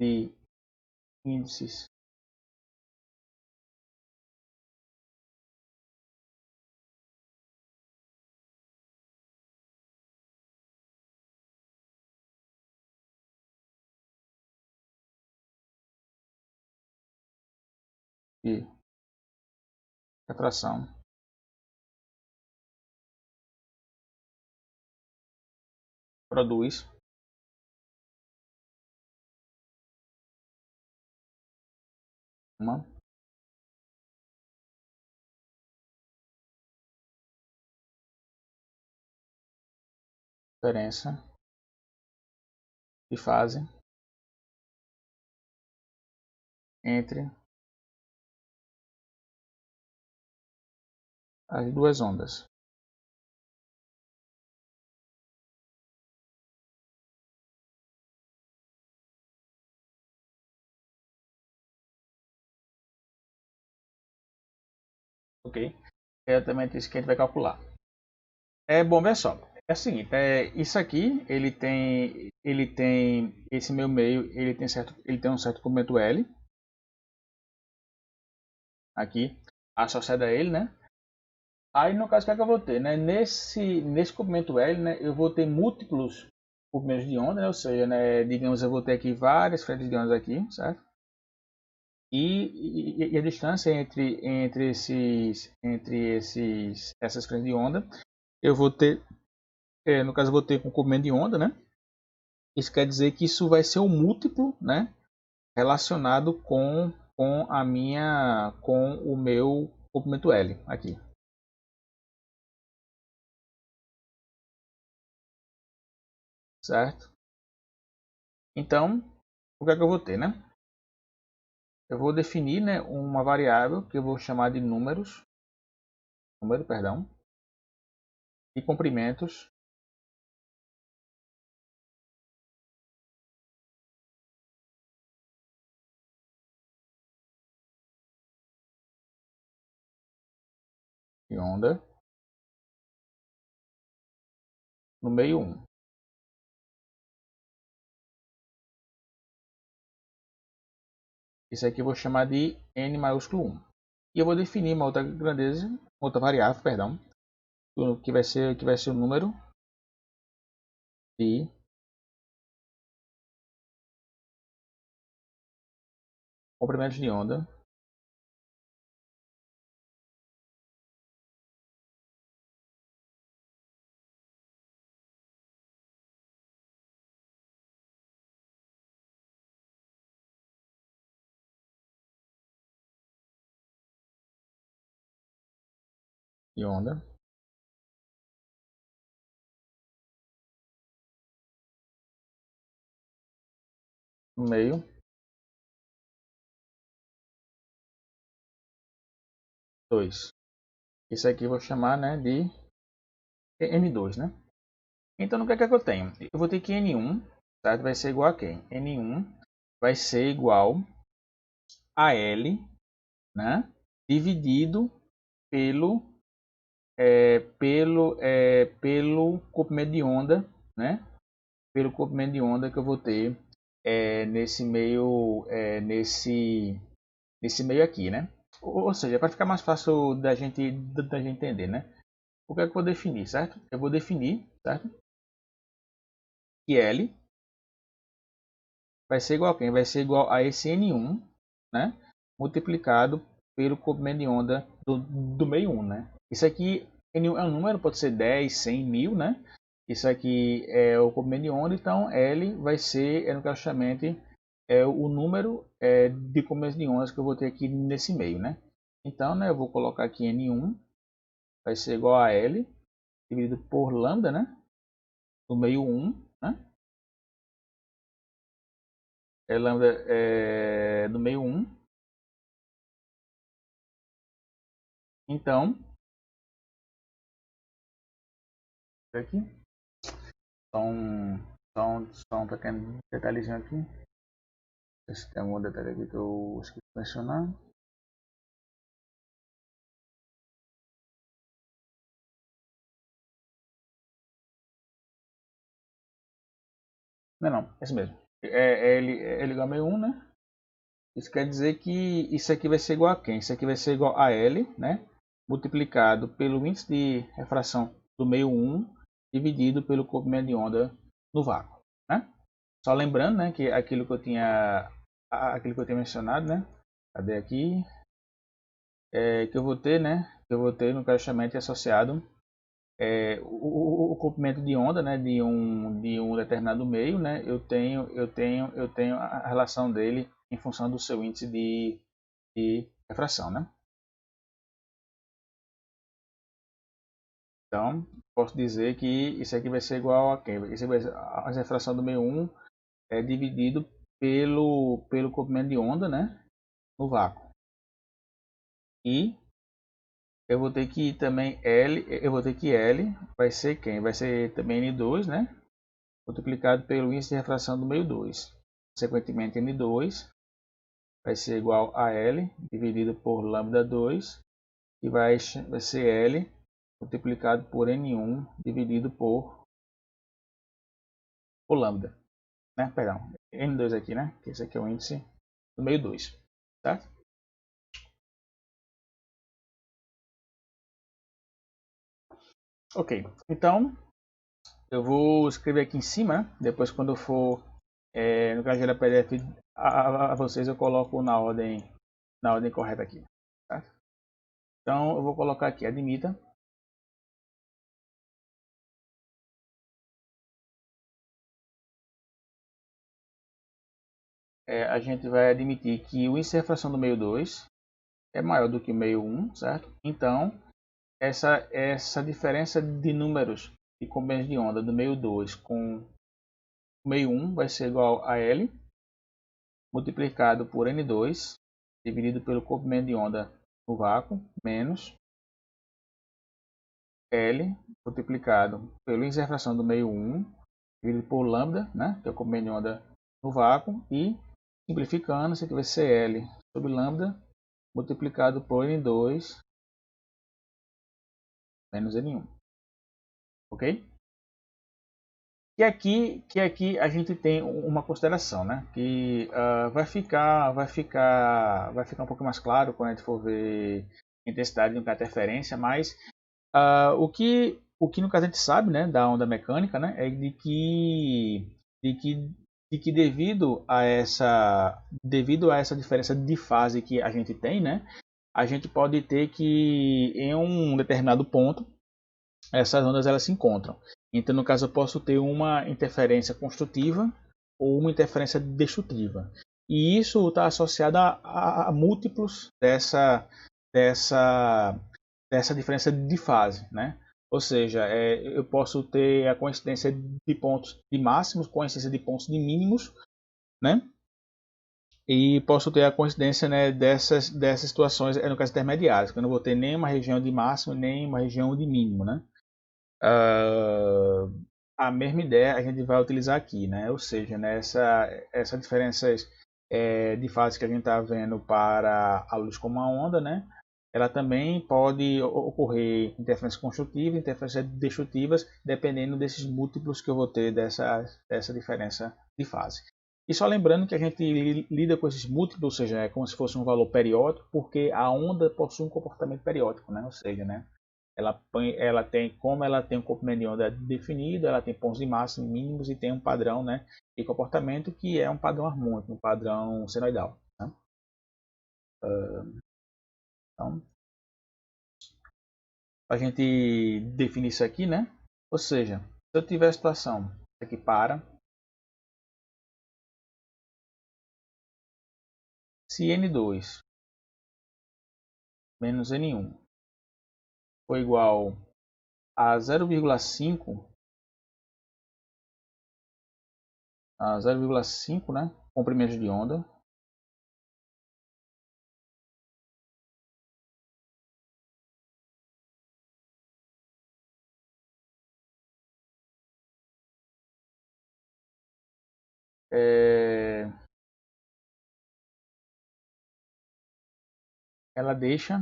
de índices de refração produz uma diferença de fase entre as duas ondas. Ok? É exatamente isso que a gente vai calcular. Bom, veja só. É o seguinte, isso aqui, ele tem esse meu meio, ele tem um certo comprimento L aqui associado a ele, né? Aí no caso, o que é que eu vou ter, né? Nesse comprimento L, né, eu vou ter múltiplos comprimentos de onda, né? Ou seja, né, digamos, eu vou ter aqui várias frentes de ondas aqui, certo? E a distância entre essas frentes de onda, eu vou ter, no caso, eu vou ter com comprimento de onda, né? Isso quer dizer que isso vai ser o múltiplo, né? Relacionado com o meu comprimento L aqui, certo? Então, o que é que eu vou ter, né? Eu vou definir, né, uma variável que eu vou chamar de número, perdão, de comprimentos de onda no meio 1. Isso aqui eu vou chamar de n maiúsculo 1. E eu vou definir uma outra grandeza, outra variável, perdão, que vai ser o número de comprimentos de onda, no meio, 2. Isso aqui eu vou chamar, né, de N2, né? Então, o que é que eu tenho? Eu vou ter que N1, certo? Vai ser igual a quem? N1 vai ser igual a L, né? Dividido pelo, pelo comprimento de onda, né? Pelo comprimento de onda que eu vou ter nesse meio, nesse meio aqui, né? Ou seja, para ficar mais fácil da gente entender, né? O que é que eu vou definir, certo? Eu vou definir, certo? Que L vai ser igual a quem? Vai ser igual a esse N1, né? Multiplicado pelo comprimento de onda do meio 1, né? Isso aqui N1 é um número, pode ser 10, 100, 1000, né? Isso aqui é o comprimento de onda, então L vai ser, no caso justamente, o número de comprimentos de ondas que eu vou ter aqui nesse meio, né? Então, né, eu vou colocar aqui N1 vai ser igual a L dividido por lambda, né? Do meio 1, né? Lambda do meio 1. Então, aqui, só um pequeno detalhezinho aqui. Esse tem um detalhe aqui que eu esqueci de mencionar. Não, não, esse mesmo. L igual a meio 1, né? Isso quer dizer que isso aqui vai ser igual a quem? Isso aqui vai ser igual a L, né? Multiplicado pelo índice de refração do meio 1 dividido pelo comprimento de onda no vácuo, né? Só lembrando, né, que aquilo que eu tinha mencionado, né? Cadê aqui? Que eu vou ter, né? Que eu vou ter no caixamento associado o comprimento de onda, né, de um determinado meio, né? Eu tenho a relação dele em função do seu índice de refração, né? Então, posso dizer que isso aqui vai ser igual a quem? Isso vai ser a refração do meio 1 é dividido pelo comprimento de onda, né, no vácuo. E eu vou ter que também L vai ser quem? Vai ser também N2, né? Multiplicado pelo índice de refração do meio 2. Consequentemente, N2 vai ser igual a L dividido por lambda 2, que vai ser L multiplicado por N1 dividido por lambda, né? Perdão, N2 aqui, né? Que esse aqui é o índice do meio 2, certo? Ok, então eu vou escrever aqui em cima, né? Depois quando eu for no caso da PDF a vocês eu coloco na ordem correta aqui, certo? Então eu vou colocar aqui, admita a gente vai admitir que o índice de refração do meio 2 é maior do que o meio 1, certo? Então, essa diferença de números de comprimentos de onda do meio 2 com o meio 1 vai ser igual a L multiplicado por N2 dividido pelo comprimento de onda no vácuo menos L multiplicado pelo índice de refração do meio 1 dividido por lambda, né, que é o comprimento de onda no vácuo, e simplificando, isso aqui vai ser L sobre lambda multiplicado por N2 menos N1, ok? Que aqui a gente tem uma consideração, né? Que vai ficar um pouco mais claro quando a gente for ver a intensidade de uma interferência, mas o que no caso a gente sabe, né, da onda mecânica, né, é de que de que devido a essa diferença de fase que a gente tem, né, a gente pode ter que em um determinado ponto essas ondas elas se encontram. Então, no caso, eu posso ter uma interferência construtiva ou uma interferência destrutiva. E isso está associado a múltiplos dessa, dessa diferença de fase, né? Ou seja, eu posso ter a coincidência de pontos de máximos, coincidência de pontos de mínimos, né? E posso ter a coincidência, né, dessas situações, no caso intermediárias, que eu não vou ter nem uma região de máximo, nem uma região de mínimo, né? A mesma ideia a gente vai utilizar aqui, né? Ou seja, né, essa diferenças de fase que a gente está vendo para a luz como uma onda, né? Ela também pode ocorrer interferências construtivas, interferências destrutivas, dependendo desses múltiplos que eu vou ter dessa diferença de fase. E só lembrando que a gente lida com esses múltiplos, ou seja, é como se fosse um valor periódico, porque a onda possui um comportamento periódico, né? Ou seja, né, como ela tem um comprimento de onda definido, ela tem pontos de máximo e mínimos e tem um padrão, né, de comportamento que é um padrão harmônico, um padrão senoidal. Né? Então, a gente definir isso aqui, né? Ou seja, se eu tiver a situação aqui para, se N2 menos N1 for igual a 0,5, né, comprimento de onda, é, ela deixa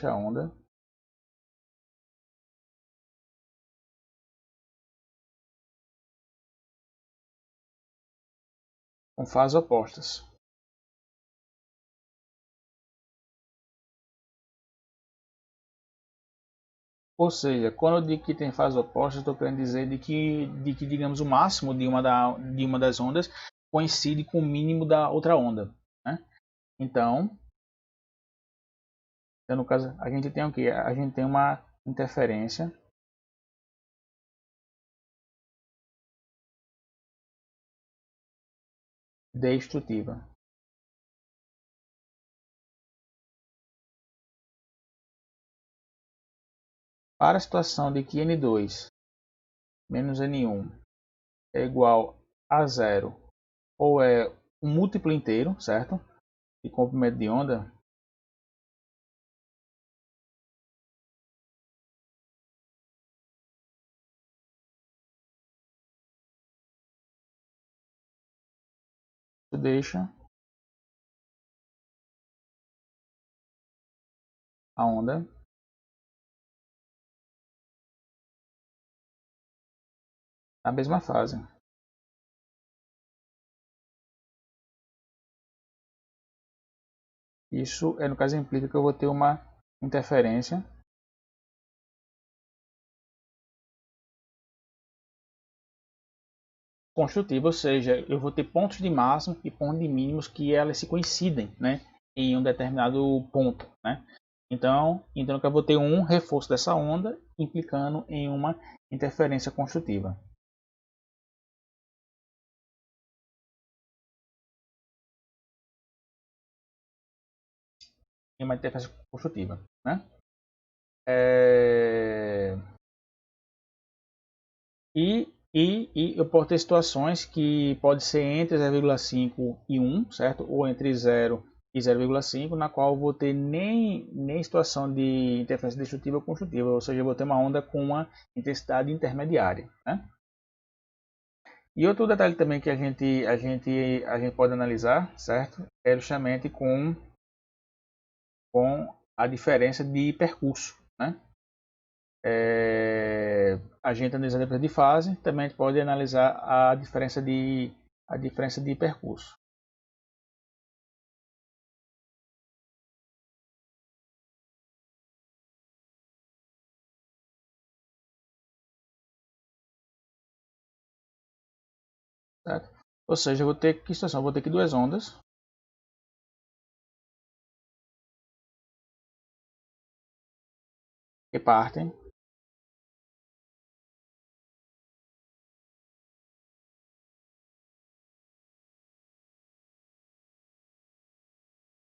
a onda com fases opostas. Ou seja, quando eu digo que tem fases opostas, estou querendo dizer de que, digamos, o máximo de uma das ondas coincide com o mínimo da outra onda. Né? Então, no caso, a gente tem o quê? A gente tem uma interferência destrutiva. Para a situação de que N2 menos N1 é igual a zero ou é um múltiplo inteiro, certo? De comprimento de onda, isso deixa a onda na mesma fase. Isso, no caso, implica que eu vou ter uma interferência construtiva, ou seja, eu vou ter pontos de máximo e pontos de mínimos que elas se coincidem, né, em um determinado ponto, né? Então eu vou ter um reforço dessa onda implicando em uma interferência construtiva. Em uma interferência construtiva, né? É... E eu posso ter situações que pode ser entre 0,5 e 1, certo? Ou entre 0 e 0,5, na qual eu vou ter nem situação de interferência destrutiva ou construtiva, ou seja, eu vou ter uma onda com uma intensidade intermediária. Né? E outro detalhe também que a gente pode analisar, certo? É justamente com a diferença de percurso. Né? A gente analisa a diferença de fase, também a gente pode analisar a diferença de percurso. certo? Ou seja, eu vou ter que situação, eu vou ter que duas ondas que partem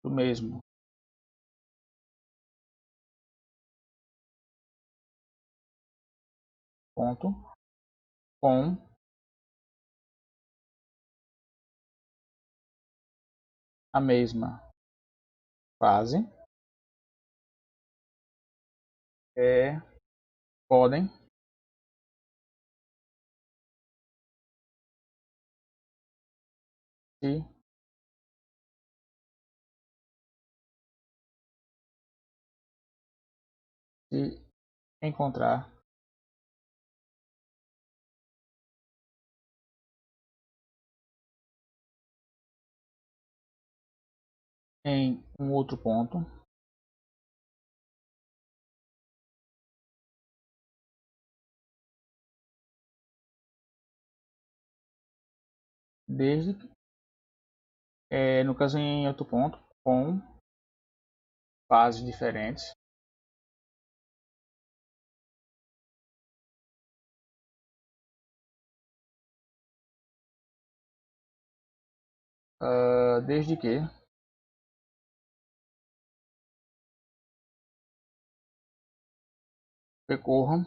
do mesmo ponto com a mesma fase podem se, se encontrar em um outro ponto, desde que, no caso em outro ponto, com fases diferentes, desde que percorram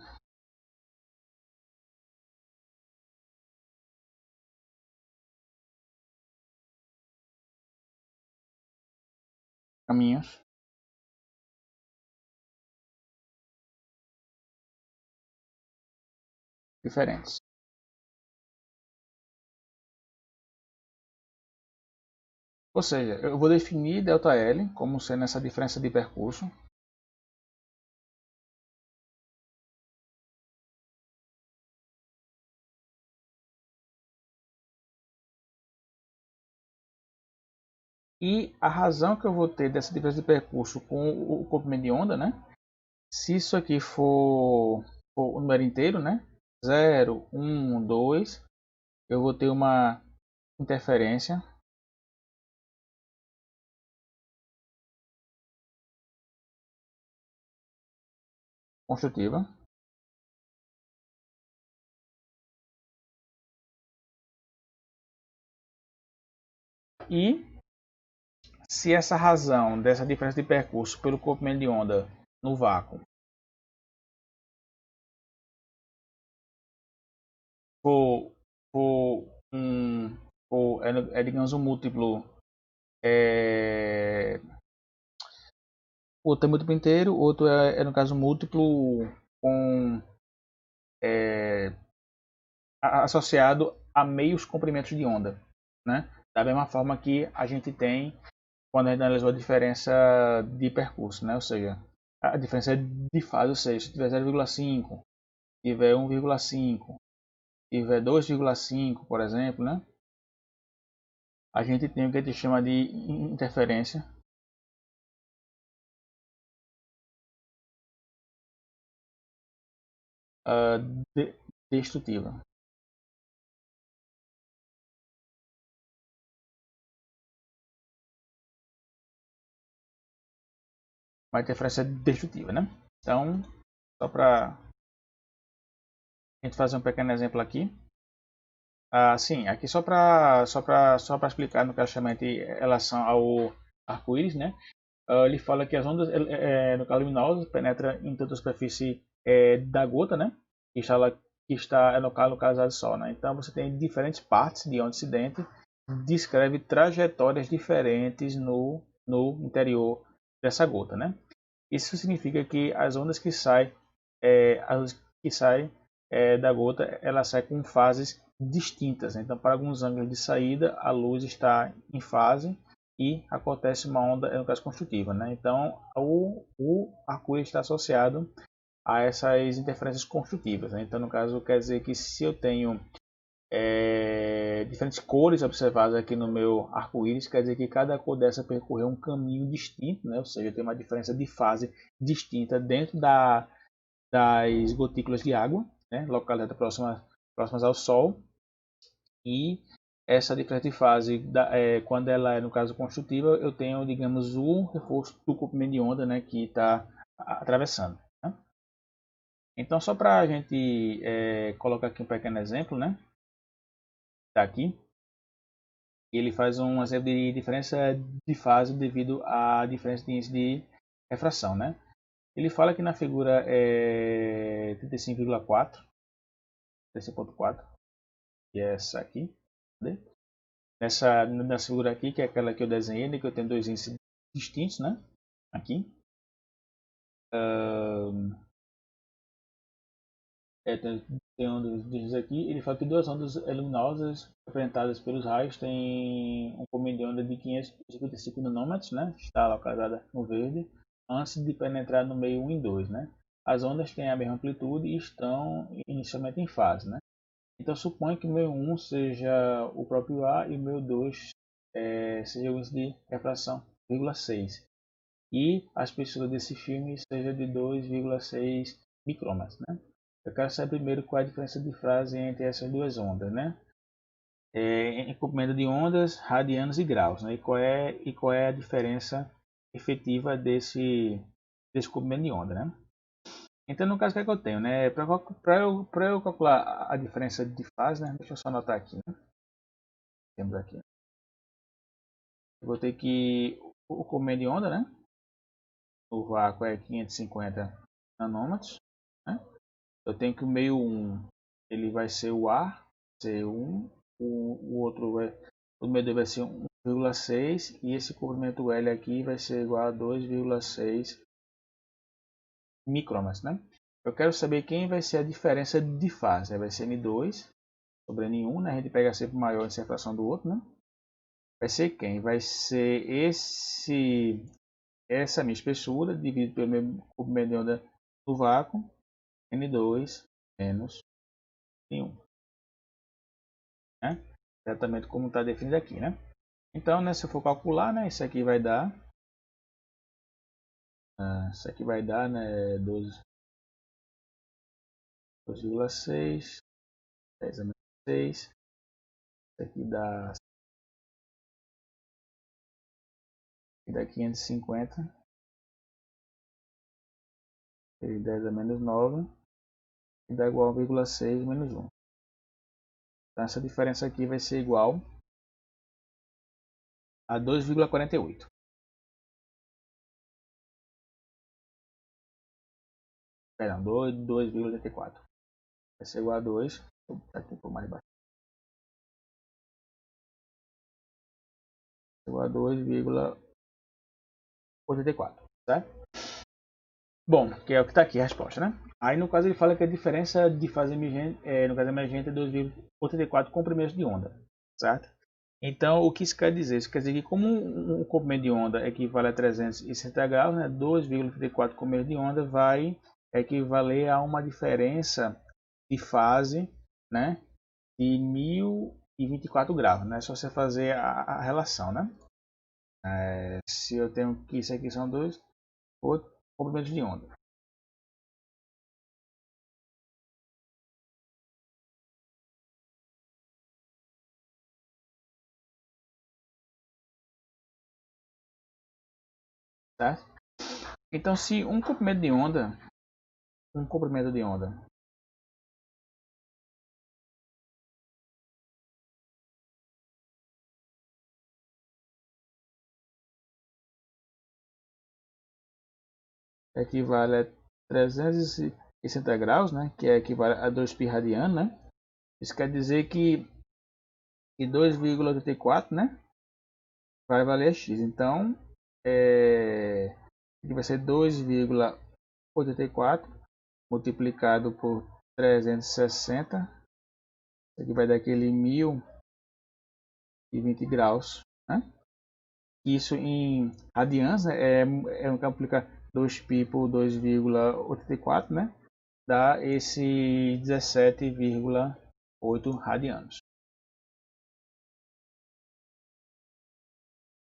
caminhos diferentes. Ou seja, eu vou definir ΔL como sendo essa diferença de percurso e a razão que eu vou ter dessa diferença de percurso com o comprimento de onda, né? Se isso aqui for o número inteiro, né? 0, 1, 2, eu vou ter uma interferência construtiva. E se essa razão dessa diferença de percurso pelo comprimento de onda no vácuo for, for um for, digamos um múltiplo é, outro é múltiplo inteiro, outro no caso múltiplo com associado a meios comprimentos de onda, né? Da mesma forma que a gente tem quando a gente analisou a diferença de percurso, né? Ou seja, a diferença de fase, ou seja, se tiver 0,5, tiver 1,5, tiver 2,5, por exemplo, né? A gente tem o que a gente chama de interferência uh, destrutiva. Uma interferência destrutiva, né? Então, só para a gente fazer um pequeno exemplo aqui. Sim, aqui só para explicar no caso em relação ao arco-íris, né? Ele fala que as ondas no caso luminosas penetram em toda a superfície da gota, né? Que está localizada no Sol, né? Então você tem diferentes partes de onda incidente, descreve trajetórias diferentes no interior dessa gota, né? Isso significa que as ondas que saem da gota, ela sai com fases distintas, né? Então, para alguns ângulos de saída, a luz está em fase e acontece uma onda, no caso, construtiva, né? Então, o arco-íris está associado a essas interferências construtivas, né? Então, no caso, quer dizer que se eu tenho diferentes cores observadas aqui no meu arco-íris, quer dizer que cada cor dessa percorreu um caminho distinto, né? Ou seja, tem uma diferença de fase distinta dentro das gotículas de água, né? Localizadas próximas ao Sol, e essa diferença de fase, quando ela é no caso construtiva, eu tenho, digamos, o reforço do comprimento de onda, né, que está atravessando. Né? Então, só para a gente colocar aqui um pequeno exemplo, né, tá aqui, ele faz um exemplo de diferença de fase devido à diferença de índice de refração, né? Ele fala que na figura é 35,4, 35,4, que é essa aqui, né? Nessa figura aqui, que é aquela que eu desenhei, né, que eu tenho dois índices distintos, né? Aqui. Tem ondas diz aqui, ele fala que duas ondas luminosas representadas pelos raios têm um comprimento de onda de 555 nanômetros, né? Está localizada no verde, antes de penetrar no meio 1 e 2, né? As ondas têm a mesma amplitude e estão inicialmente em fase, né? Então suponha que o meio 1 seja o próprio A e o meio 2 seja o índice de refração 0,6 e a espessura desse filme seja de 2,6 micrômetros, né? Eu quero saber primeiro qual é a diferença de fase entre essas duas ondas, né? Em comprimento de ondas, radianos e graus, né? E qual é a diferença efetiva desse comprimento de onda, né? Então, no caso, o que é que eu tenho, né? Para eu calcular a diferença de fase, né? Deixa eu só anotar aqui, né? Temos aqui. Eu vou ter que o comprimento de onda, né? O vácuo é 550 nanômetros, né? Eu tenho que o meio 1 ele vai ser o A, ser 1, o outro o meio 2 vai ser 1,6 e esse comprimento L aqui vai ser igual a 2,6 micrômetros, né? Eu quero saber quem vai ser a diferença de fase, vai ser N2 sobre N1, né? A gente pega sempre o maior em separação do outro, né? Vai ser quem? Vai ser essa minha espessura dividido pelo meu comprimento de onda do vácuo, N2 menos N1, né? Exatamente como está definido aqui, né? Então, né, se eu for calcular, né, isso aqui vai dar, né, 2,6, 10 a menos 6, isso aqui dá 550, 10 a menos 9, e dá igual a 1,6 menos 1. Então, essa diferença aqui vai ser igual a 2,48. Perdão, 2,84. Vai ser igual a 2. Vou botar aqui por mais baixo. Igual a 2,84, certo? Bom, que é o que está aqui a resposta, né? Aí no caso ele fala que a diferença de fase emergente, no caso emergente é 2,84 comprimentos de onda, certo? Então o que isso quer dizer? Isso quer dizer que como um comprimento de onda equivale a 360 graus, né? 2,84 comprimentos de onda vai equivaler a uma diferença de fase, né? De 1024 graus, né? É só você fazer a relação, né? Se eu tenho que isso aqui são dois comprimentos de onda. Tá? Então, se um comprimento de onda equivale a 360 graus, né, que equivale a 2 pi radiano, né? Isso quer dizer que 2,84, né, vai valer x. Então, aqui vai ser 2,84 multiplicado por 360, aqui vai dar aquele 1020 graus, né? Isso em radianos, né, multiplicar 2π por 2,84, né? Dá esse 17,8 radianos.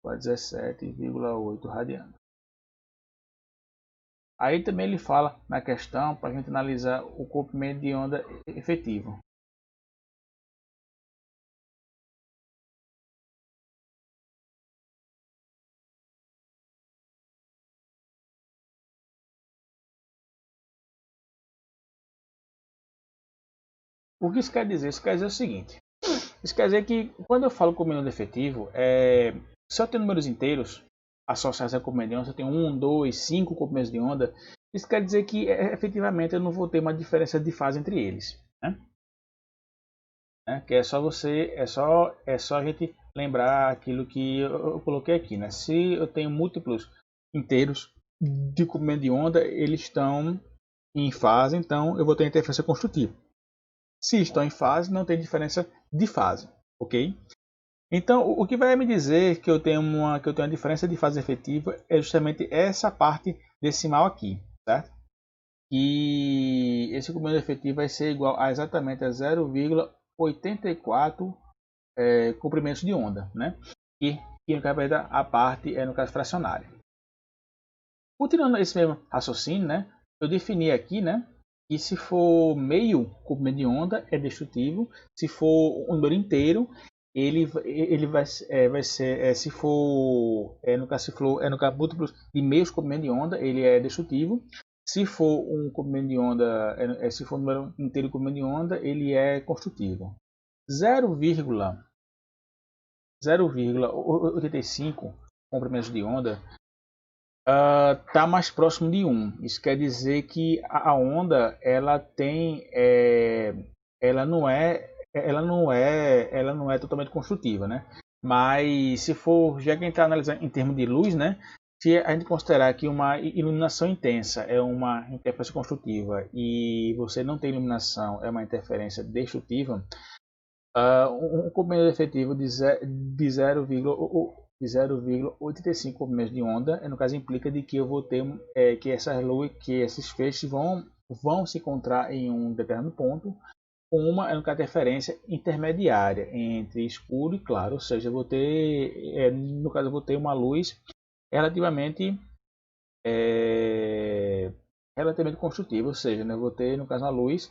17,8 radianos. Aí também ele fala na questão para a gente analisar o comprimento de onda efetivo. O que isso quer dizer? Isso quer dizer o seguinte. Isso quer dizer que quando eu falo comendo efetivo, se eu tenho números inteiros associados a comprimento de onda, se eu tenho 1, 2, 5 comprimentos de onda, isso quer dizer que efetivamente eu não vou ter uma diferença de fase entre eles. Né? Que é só a gente lembrar aquilo que eu coloquei aqui. Né? Se eu tenho múltiplos inteiros de comprimento de onda, eles estão em fase, então eu vou ter interferência construtiva. Se estão em fase, não tem diferença de fase, ok? Então, o que vai me dizer que eu tenho uma diferença de fase efetiva é justamente essa parte decimal aqui, certo? E esse comprimento efetivo vai ser igual a exatamente a 0,84 comprimentos de onda, né? E no caso a parte no caso fracionária. Utilizando esse mesmo raciocínio, né? Eu defini aqui, né? E se for meio comprimento de onda é destrutivo, se for um número inteiro ele vai ser se for no caso múltiplos de meios comprimento de onda ele é destrutivo, se for um comprimento de onda se for um número inteiro comprimento de onda ele é construtivo. 0,85 comprimentos de onda está mais próximo de 1. Isso quer dizer que a onda ela tem ela não é totalmente construtiva, né? Mas se for, já que a gente está analisando em termos de luz, né? Se a gente considerar que uma iluminação intensa é uma interferência construtiva e você não tem iluminação é uma interferência destrutiva, um comprimento efetivo de 0,85 comprimentos de onda, no caso implica de que eu vou ter que essas luzes, que esses feixes vão se encontrar em um determinado ponto com uma interferência intermediária entre escuro e claro, ou seja, eu vou ter no caso eu vou ter uma luz relativamente construtiva, ou seja, eu vou ter no caso uma luz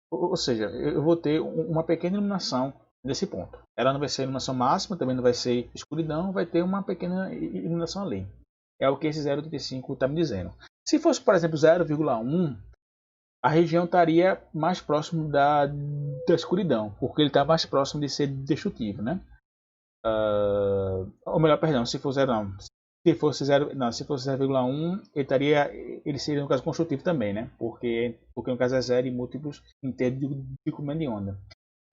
ou seja, eu vou ter uma pequena iluminação nesse ponto. Ela não vai ser iluminação máxima, também não vai ser escuridão, vai ter uma pequena iluminação ali. É o que esse 0,85 está me dizendo. Se fosse, por exemplo, 0,1, a região estaria mais próximo da escuridão, porque ele está mais próximo de ser destrutivo, né? Ou melhor, perdão, se for 0, não. Se fosse 0,1, ele seria no caso construtivo também, né? Porque no caso é 0 e múltiplos inteiros de comprimento de onda.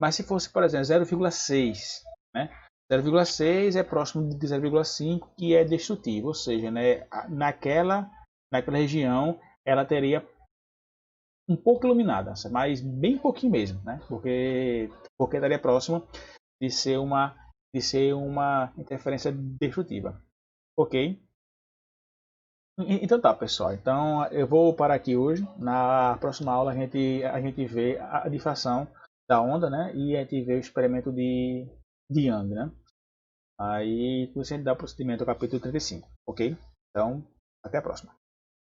Mas se fosse, por exemplo, 0,6, né? 0,6 é próximo de 0,5, que é destrutivo, ou seja, né, naquela região ela teria um pouco iluminada, mas bem pouquinho mesmo, né? Porque estaria próximo de ser uma interferência destrutiva. Ok? Então tá, pessoal. Então eu vou parar aqui hoje. Na próxima aula a gente vê a difração da onda, né? E a gente vê o experimento de Young, né? Aí você dá prosseguimento ao capítulo 35, ok? Então, até a próxima.